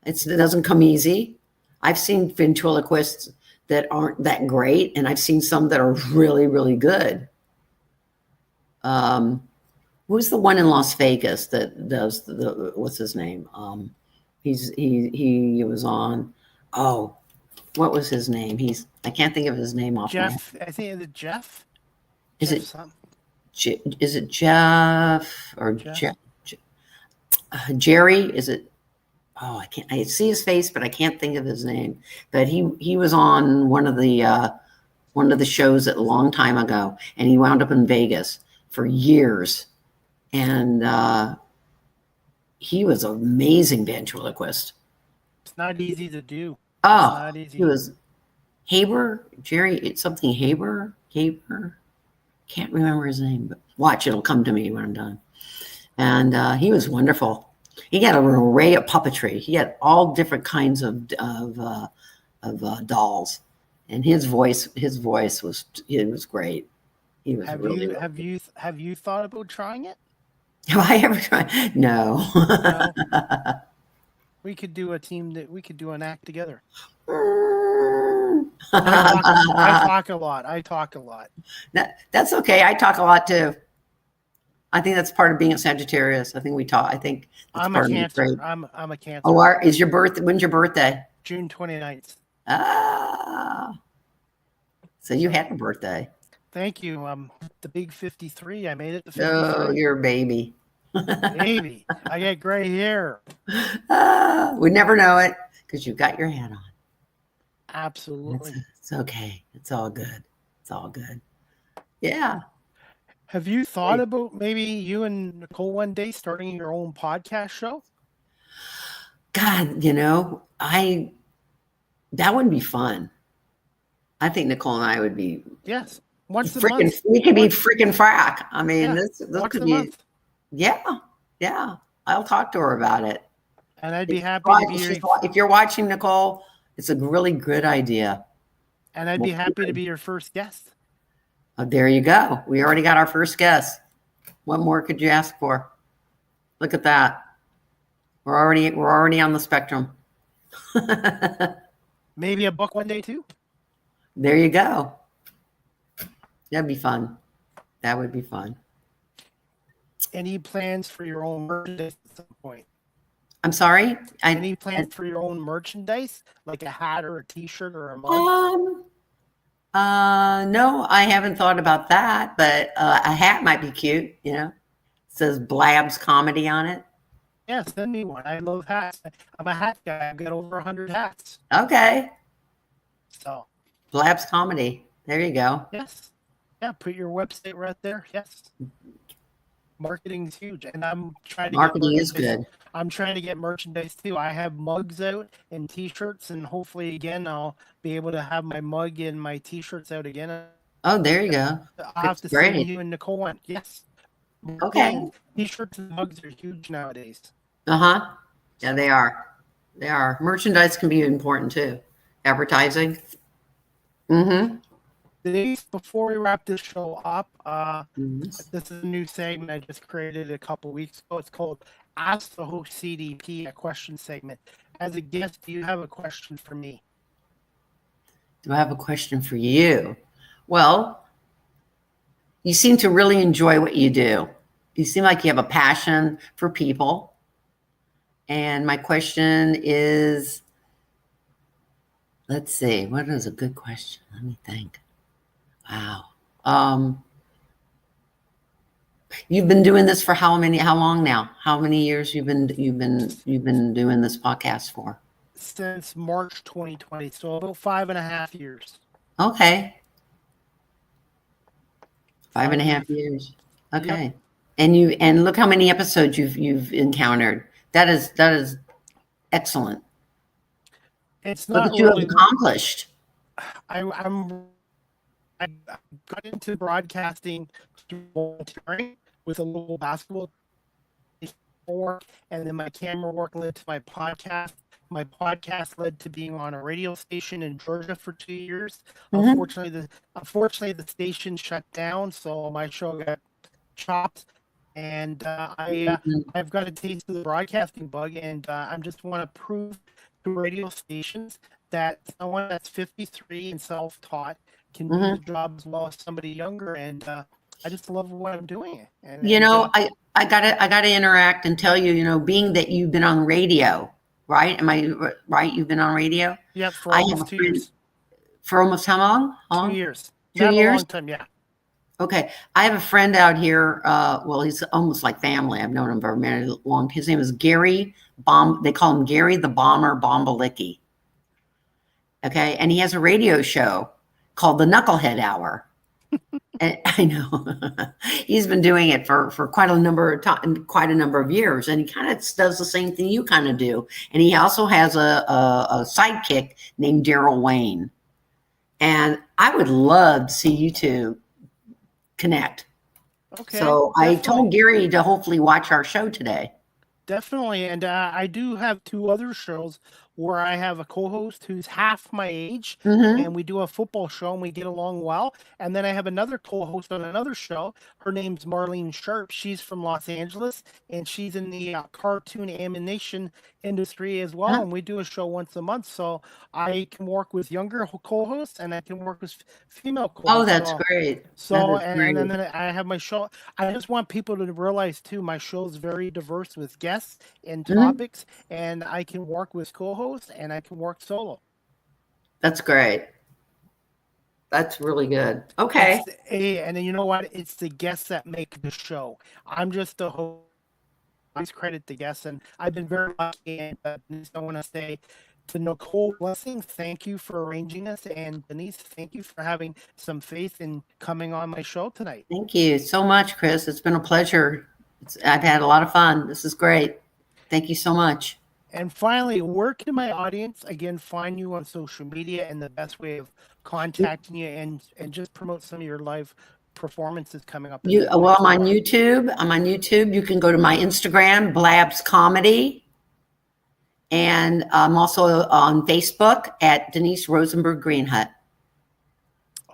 It doesn't come easy. I've seen ventriloquists that aren't that great, and I've seen some that are really, really good. Who's the one in Las Vegas that does the what's his name? He was on. Oh, what was his name? I can't think of his name off my head. Jeff, I think it's Jeff. Is Jeff it something? is it Jeff or Jeff? Jerry? Is it? Oh, I see his face, but I can't think of his name. But he was on one of the shows a long time ago, and he wound up in Vegas for years. And he was an amazing ventriloquist. It's not easy to do. Oh, it's not easy. He was Haber, Jerry. It's something Haber. Can't remember his name, but watch, it'll come to me when I'm done. And he was wonderful. He had an array of puppetry. He had all different kinds of dolls, and his voice was great. He was Have you thought about trying it? Have I ever tried? No. No. We could do an act together. I talk a lot. That's okay. I talk a lot too. I think that's part of being a Sagittarius. I think we talk. I think that's I'm a Cancer. I'm a Cancer. Oh, is your birthday? When's your birthday? June 29th. Ah. So you had a birthday. Thank you. The big 53. I made it to 53. Oh, you're a baby. Baby. I got gray hair. We never know it because you've got your hat on. Absolutely. It's okay. It's all good. It's all good. Yeah. Have you thought about maybe you and Nicole one day starting your own podcast show? God, that would be fun. I think Nicole and I would be. Yes. Once a month. We could be freaking frack. I mean, this could be. Month. Yeah. I'll talk to her about it. And I'd be happy to be if you're watching, Nicole, it's a really good idea. And I'd be happy to be your first guest. Oh, there you go. We already got our first guest. What more could you ask for? Look at that. We're already on the spectrum. Maybe a book one day too. There you go. That'd be fun. That would be fun. Any plans for your own merchandise at some point? I'm sorry? Any plans for your own merchandise? Like a hat or a t-shirt or a mug? No, I haven't thought about that, but a hat might be cute, It says Blabs Comedy on it. Yeah, send me one. I love hats. I'm a hat guy. I've got over 100 hats. Okay. So Blabs Comedy. There you go. Yes. Yeah, put your website right there. Yes. Marketing's huge. And I'm trying to Marketing is good. I'm trying to get merchandise too. I have mugs out and t-shirts, and hopefully again I'll be able to have my mug and my t-shirts out again. Oh, there you go. I'll have to send you and Nicole one. Yes. Okay. T-shirts and mugs are huge nowadays. Uh-huh. Yeah, they are. They are. Merchandise can be important too. Advertising. Mm-hmm. Before we wrap this show up, this is a new segment I just created a couple weeks ago. It's called Ask the Host CDP, a question segment. As a guest, do you have a question for me? Do I have a question for you? Well, you seem to really enjoy what you do. You seem like you have a passion for people. And my question is, let's see, what is a good question? Let me think. Wow. You've been doing this for how long now? How many years you've been doing this podcast for? Since March 2020, so about 5.5 years. Okay. 5.5 years. Okay. Yep. And look how many episodes you've encountered. That is excellent. It's not look what you have accomplished. I got into broadcasting through volunteering with a local basketball before, and then my camera work led to my podcast, My podcast led to being on a radio station in Georgia for 2 years. Hmm. Unfortunately, the station shut down, so my show got chopped. And I've got a taste of the broadcasting bug, and I just want to prove to radio stations that someone that's 53 and self-taught can do Hmm. the job as well as somebody younger. And I just love what I'm doing. You know, I gotta interact and tell you, being that you've been on radio, right? Am I right? You've been on radio. Yeah, for I have a almost 2 years. friend for almost how long? How 2 long? years. 2 years. Not a long time, yeah. Okay. I have a friend out here. Well, he's almost like family. I've known him for a very long. His name is Gary Bomb. They call him Gary the Bomber Bombalicki. Okay. And he has a radio show called the Knucklehead Hour. And I know he's been doing it for quite a number of time, quite a number of years, and he kind of does the same thing you kind of do. And he also has a sidekick named Daryl Wayne. And I would love to see you two connect. Okay. So I told Gary to hopefully watch our show today. Definitely. And I do have 2 other shows where I have a co-host who's half my age, Mm-hmm. and we do a football show and we get along well. And then I have another co-host on another show. Her name's Marlene Sharp. She's from Los Angeles, and she's in the cartoon animation industry as well. Huh? And we do a show once a month. So I can work with younger co-hosts and I can work with female co-hosts. Oh, that's great. So, That is and great. then I have my show. I just want people to realize too, my show is very diverse with guests and Mhm. topics, and I can work with co-hosts and I can work solo. That's great. That's really good. Okay. And then you know what? It's the guests that make the show. I'm just the host. I always credit the guests, and I've been very lucky. And I want to say to Nicole Blessing, thank you for arranging this, and Denise, thank you for having some faith in coming on my show tonight. Thank you so much, Chris. It's been a pleasure. I've had a lot of fun. This is great. Thank you so much. And finally, where can my audience again find you on social media and the best way of contacting you and just promote some of your live performances coming up? Well, I'm on YouTube. I'm on YouTube. You can go to my Instagram, Blabs Comedy. And I'm also on Facebook at Denise Rosenberg-Greenhut.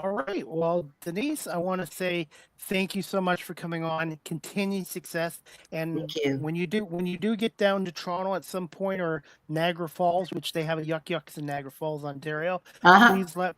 All right. Well, Denise, I want to say thank you so much for coming on. Continued success. And Thank you. when you do get down to Toronto at some point, or Niagara Falls, which they have a Yuck Yucks in Niagara Falls, Ontario,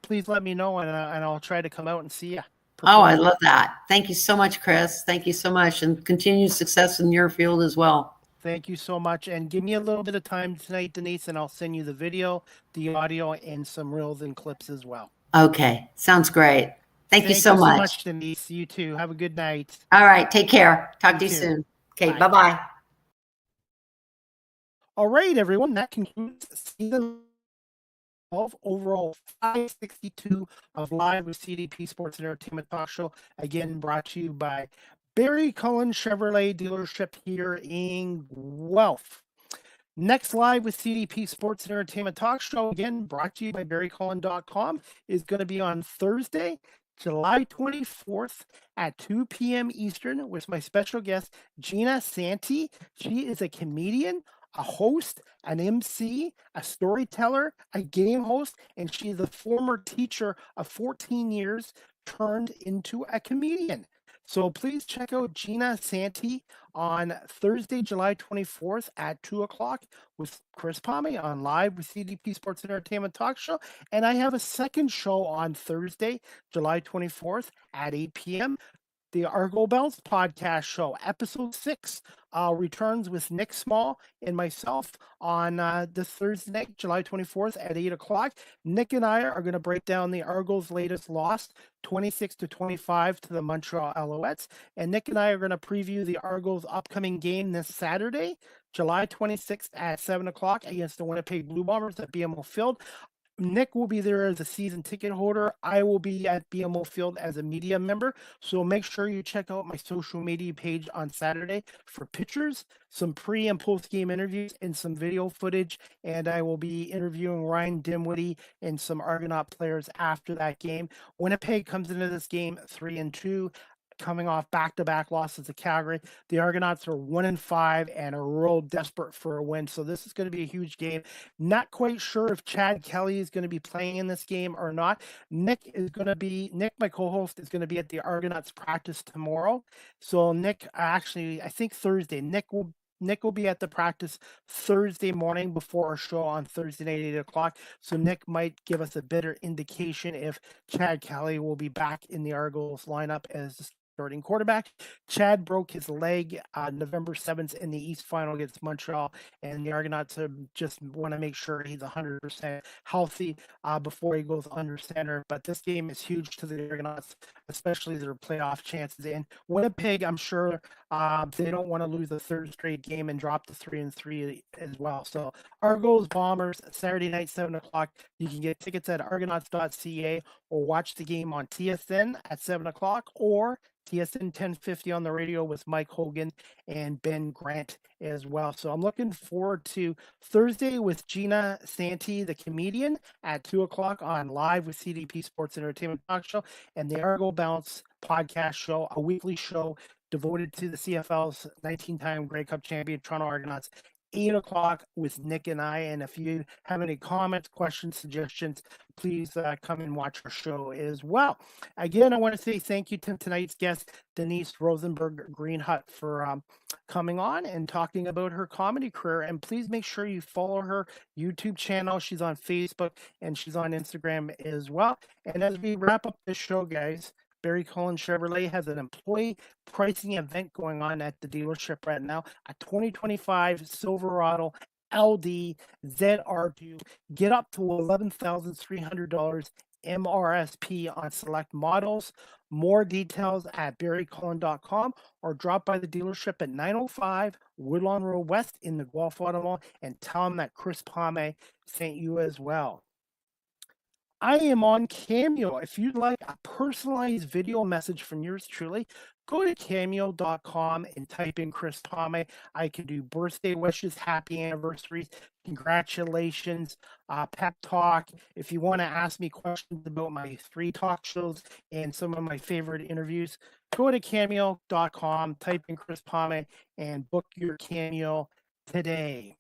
please let me know, and I'll try to come out and see you. Oh, I love that. Thank you so much, Chris. Thank you so much, and continued success in your field as well. Thank you so much. And give me a little bit of time tonight, Denise, and I'll send you the video, the audio, and some reels and clips as well. Okay. Sounds great. Thank you so much. Denise. You too. Have a good night. All right. Take care. Talk to you soon. Okay. Bye-bye. All right, everyone. That concludes season 12, overall 562 of Live with CDP Sports and Entertainment Talk Show. Again, brought to you by Barry Cullen Chevrolet dealership here in Guelph. Next Live with CDP Sports and Entertainment Talk Show, again brought to you by BarryCullen.com, is going to be on Thursday, July 24th at 2 p.m. Eastern with my special guest, Gina Santi. She is a comedian, a host, an MC, a storyteller, a game host, and she is a former teacher of 14 years turned into a comedian. So please check out Gina Santi on Thursday, July 24th at 2 o'clock with Chris Palme on Live with CDP Sports and Entertainment Talk Show. And I have a second show on Thursday, July 24th at 8 p.m. The Argo Bells podcast show, episode 6, returns with Nick Small and myself on this Thursday night, July 24th at 8 o'clock. Nick and I are going to break down the Argos' latest loss, 26-25 to the Montreal Alouettes. And Nick and I are going to preview the Argos' upcoming game this Saturday, July 26th at 7 o'clock against the Winnipeg Blue Bombers at BMO Field. Nick will be there as a season ticket holder. I will be at BMO Field as a media member. So make sure you check out my social media page on Saturday for pictures, some pre and post game interviews, and some video footage. And I will be interviewing Ryan Dinwiddie and some Argonaut players after that game. Winnipeg comes into this game 3-2. coming off back-to-back losses to Calgary. The Argonauts are 1-5 and are real desperate for a win. So this is going to be a huge game. Not quite sure if Chad Kelly is going to be playing in this game or not. Nick, my co-host, is going to be at the Argonauts practice tomorrow. So Nick, actually, I think Thursday, Nick will be at the practice Thursday morning before our show on Thursday night, 8 o'clock. So Nick might give us a better indication if Chad Kelly will be back in the Argos lineup as the starting quarterback. Chad broke his leg November 7th in the East Final against Montreal, and the Argonauts just want to make sure he's 100% healthy before he goes under center. But this game is huge to the Argonauts, especially their playoff chances. And Winnipeg, I'm sure they don't want to lose a third straight game and drop to 3-3 as well. So Argos Bombers, Saturday night, 7 o'clock. You can get tickets at argonauts.ca or watch the game on TSN at 7 o'clock or TSN 1050 on the radio with Mike Hogan and Ben Grant as well. So I'm looking forward to Thursday with Gina Santi, the comedian, at 2 o'clock on Live with CDP Sports Entertainment Talk Show, and the Argo Bounce podcast show, a weekly show devoted to the CFL's 19-time Grey Cup champion Toronto Argonauts, 8 o'clock with Nick and I. And if you have any comments, questions, suggestions, please come and watch our show as well. Again, I want to say thank you to tonight's guest, Denise Rosenberg-Greenhut, for coming on and talking about her comedy career. And please make sure you follow her YouTube channel. She's on Facebook and she's on Instagram as well. And as we wrap up this show, guys, Barry Cullen Chevrolet has an employee pricing event going on at the dealership right now. A 2025 Silverado LD ZR2. Get up to $11,300 MRSP on select models. More details at barrycullen.com or drop by the dealership at 905 Woodlawn Road West in the Guelph Auto Mall and tell them that Chris Palme sent you as well. I am on Cameo. If you'd like a personalized video message from yours truly, go to cameo.com and type in Chris Palme. I can do birthday wishes, happy anniversaries, congratulations, pep talk. If you want to ask me questions about my 3 talk shows and some of my favorite interviews, go to cameo.com, type in Chris Palme, and book your Cameo today.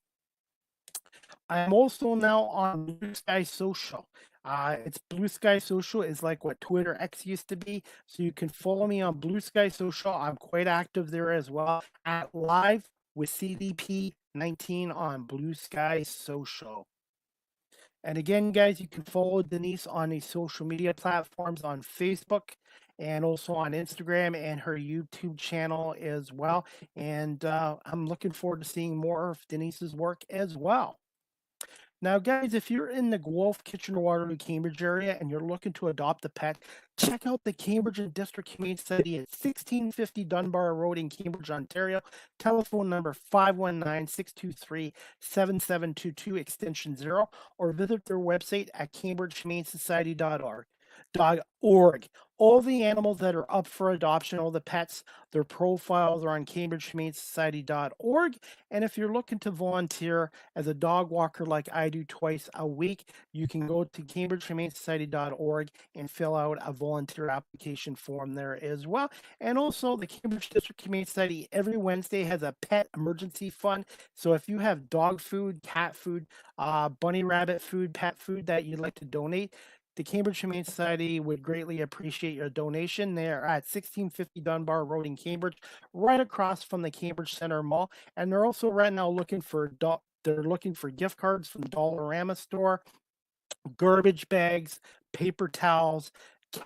I'm also now on Blue Sky Social. It's Blue Sky Social is like what Twitter X used to be. So you can follow me on Blue Sky Social. I'm quite active there as well at Live with CDP 19 on Blue Sky Social. And again, guys, you can follow Denise on the social media platforms on Facebook and also on Instagram and her YouTube channel as well. And I'm looking forward to seeing more of Denise's work as well. Now, guys, if you're in the Guelph, Kitchener-Waterloo, Cambridge area and you're looking to adopt a pet, check out the Cambridge and District Humane Society at 1650 Dunbar Road in Cambridge, Ontario. Telephone number 519-623-7722, extension 0, or visit their website at cambridgehumanesociety.org. All the animals that are up for adoption, all the pets, their profiles are on cambridgehumanesociety.org. And if you're looking to volunteer as a dog walker like I do twice a week, you can go to cambridgehumanesociety.org and fill out a volunteer application form there as well. And also the Cambridge District Humane Society every Wednesday has a pet emergency fund. So if you have dog food, cat food, bunny rabbit food, pet food that you'd like to donate, the Cambridge Humane Society would greatly appreciate your donation. They're at 1650 Dunbar Road in Cambridge, right across from the Cambridge Center Mall. And they're also right now looking for gift cards from the Dollarama store, garbage bags, paper towels,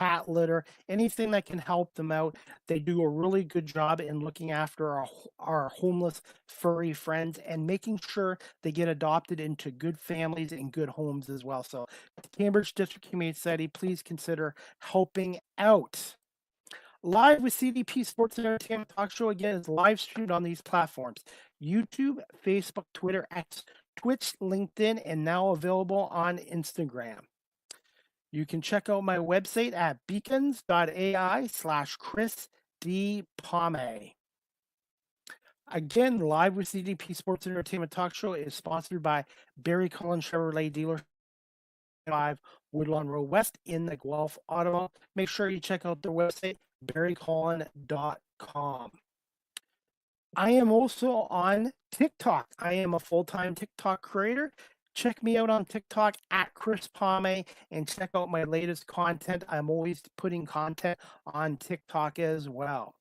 cat litter, anything that can help them out. They do a really good job in looking after our homeless furry friends and making sure they get adopted into good families and good homes as well. So Cambridge District Humane Society, please consider helping out. Live with CDP Sports and Entertainment Talk Show again is live streamed on these platforms: YouTube, Facebook, Twitter, X, Twitch, LinkedIn, and now available on Instagram. You can check out my website at beacons.ai/Chris D. Palme. Again, Live with CDP Sports and Entertainment Talk Show is sponsored by Barry Cullen Chevrolet Dealer 5 Woodlawn Road West in the Guelph Auto Mall. Make sure you check out their website barrycollin.com. I am also on TikTok. I am a full-time TikTok creator. Check me out on TikTok at Chris Palme and check out my latest content. I'm always putting content on TikTok as well.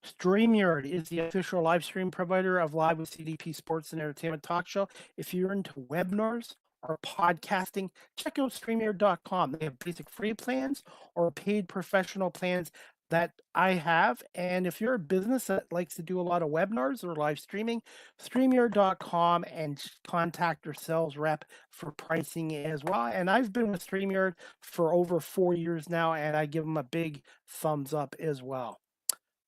StreamYard is the official live stream provider of Live with CDP Sports and Entertainment Talk Show. If you're into webinars or podcasting, check out StreamYard.com. They have basic free plans or paid professional plans that I have. And if you're a business that likes to do a lot of webinars or live streaming, StreamYard.com and contact your sales rep for pricing as well. And I've been with StreamYard for over 4 years now, and I give them a big thumbs up as well.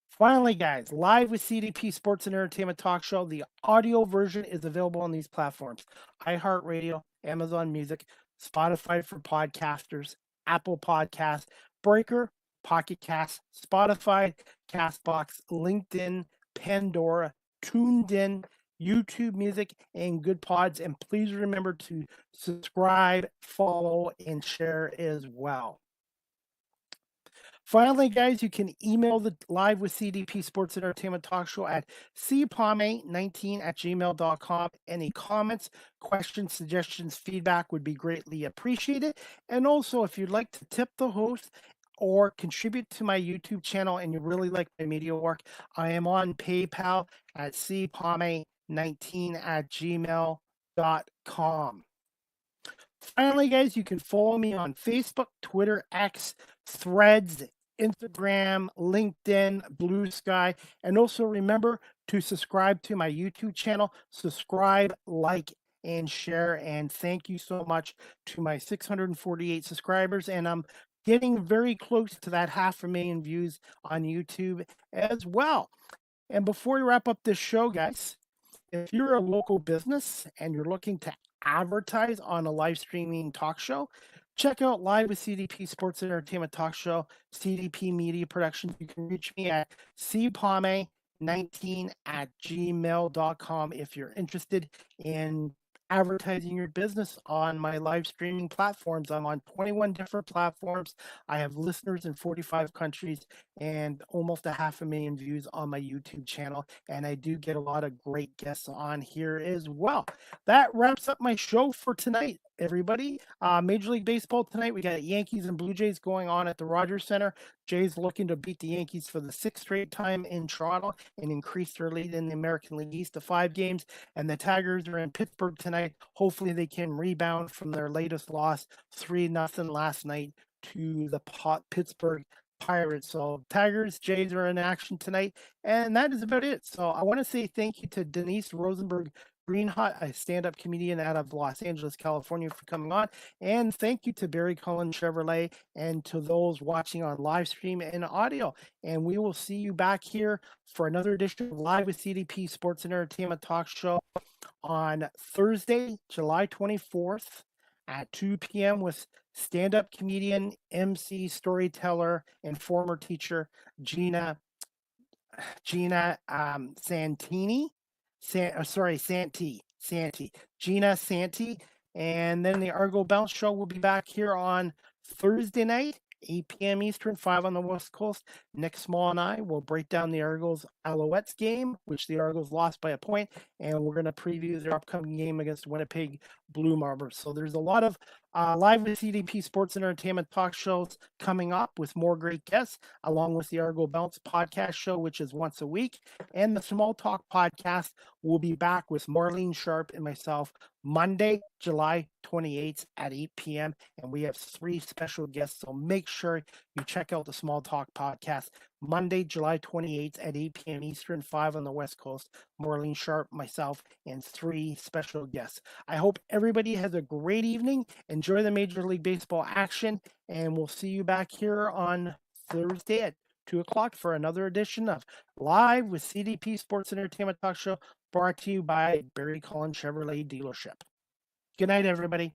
Finally, guys, Live with CDP Sports and Entertainment Talk Show. The audio version is available on these platforms: iHeartRadio, Amazon Music, Spotify for podcasters, Apple Podcasts, Breaker, Pocket Cast, Spotify, Castbox, LinkedIn, Pandora, Tuned In, YouTube Music, and Good Pods. And please remember to subscribe, follow, and share as well. Finally, guys, you can email the Live with CDP Sports Entertainment Talk Show at cpalme19@gmail.com. Any comments, questions, suggestions, feedback would be greatly appreciated. And also, if you'd like to tip the host or contribute to my YouTube channel and you really like my media work, I am on PayPal at cpalme19@gmail.com. Finally, guys, you can follow me on Facebook, Twitter, X, Threads, Instagram, LinkedIn, Blue Sky, and also remember to subscribe to my YouTube channel. Subscribe, like, and share. And thank you so much to my 648 subscribers. And I'm getting very close to that 500,000 views on YouTube as well. And before we wrap up this show, guys, if you're a local business and you're looking to advertise on a live streaming talk show, check out Live with CDP Sports and Entertainment Talk Show, CDP Media Productions. You can reach me at cpalme19@gmail.com if you're interested in advertising your business on my live streaming platforms. I'm on 21 different platforms. I have listeners in 45 countries and almost 500,000 views on my YouTube channel. And I do get a lot of great guests on here as well. That wraps up my show for tonight, everybody. Major League Baseball tonight, we got Yankees and Blue Jays going on at the Rogers Center. Jays looking to beat the Yankees for the 6th straight time in Toronto and increase their lead in the American League East to 5 games. And the Tigers are in Pittsburgh tonight. Hopefully they can rebound from their latest loss, 3-0 last night to the Pittsburgh Pirates. So Tigers, Jays are in action tonight. And that is about it. So I want to say thank you to Denise Rosenberg-Greenhut, a stand-up comedian out of Los Angeles, California, for coming on. And thank you to Barry Cullen Chevrolet and to those watching on live stream and audio. And we will see you back here for another edition of Live with CDP Sports and Entertainment Talk Show on Thursday, July 24th at 2 p.m. with stand-up comedian, MC, storyteller, and former teacher Gina Santini. Gina Santi. And then the Argo Bounce Show will be back here on Thursday night, 8 p.m. Eastern, 5 on the West Coast. Nick Small and I will break down the Argos Alouettes game, which the Argos lost by a point, and we're going to preview their upcoming game against Winnipeg Blue Marbles. So there's a lot of Live with CDP Sports and Entertainment Talk shows coming up with more great guests, along with the Argo Bounce podcast show, which is once a week, and the Small Talk podcast will be back with Marlene Sharp and myself Monday, July 28th at 8 p.m. And we have 3 special guests, so make sure you check out the Small Talk podcast Monday, July 28th at 8 p.m. Eastern, 5 on the West Coast. Marlene Sharp, myself, and 3 special guests. I hope everybody has a great evening. Enjoy the Major League Baseball action, and we'll see you back here on Thursday at 2 o'clock for another edition of Live with CDP Sports and Entertainment Talk Show, brought to you by Barry Cullen Chevrolet Dealership. Good night, everybody.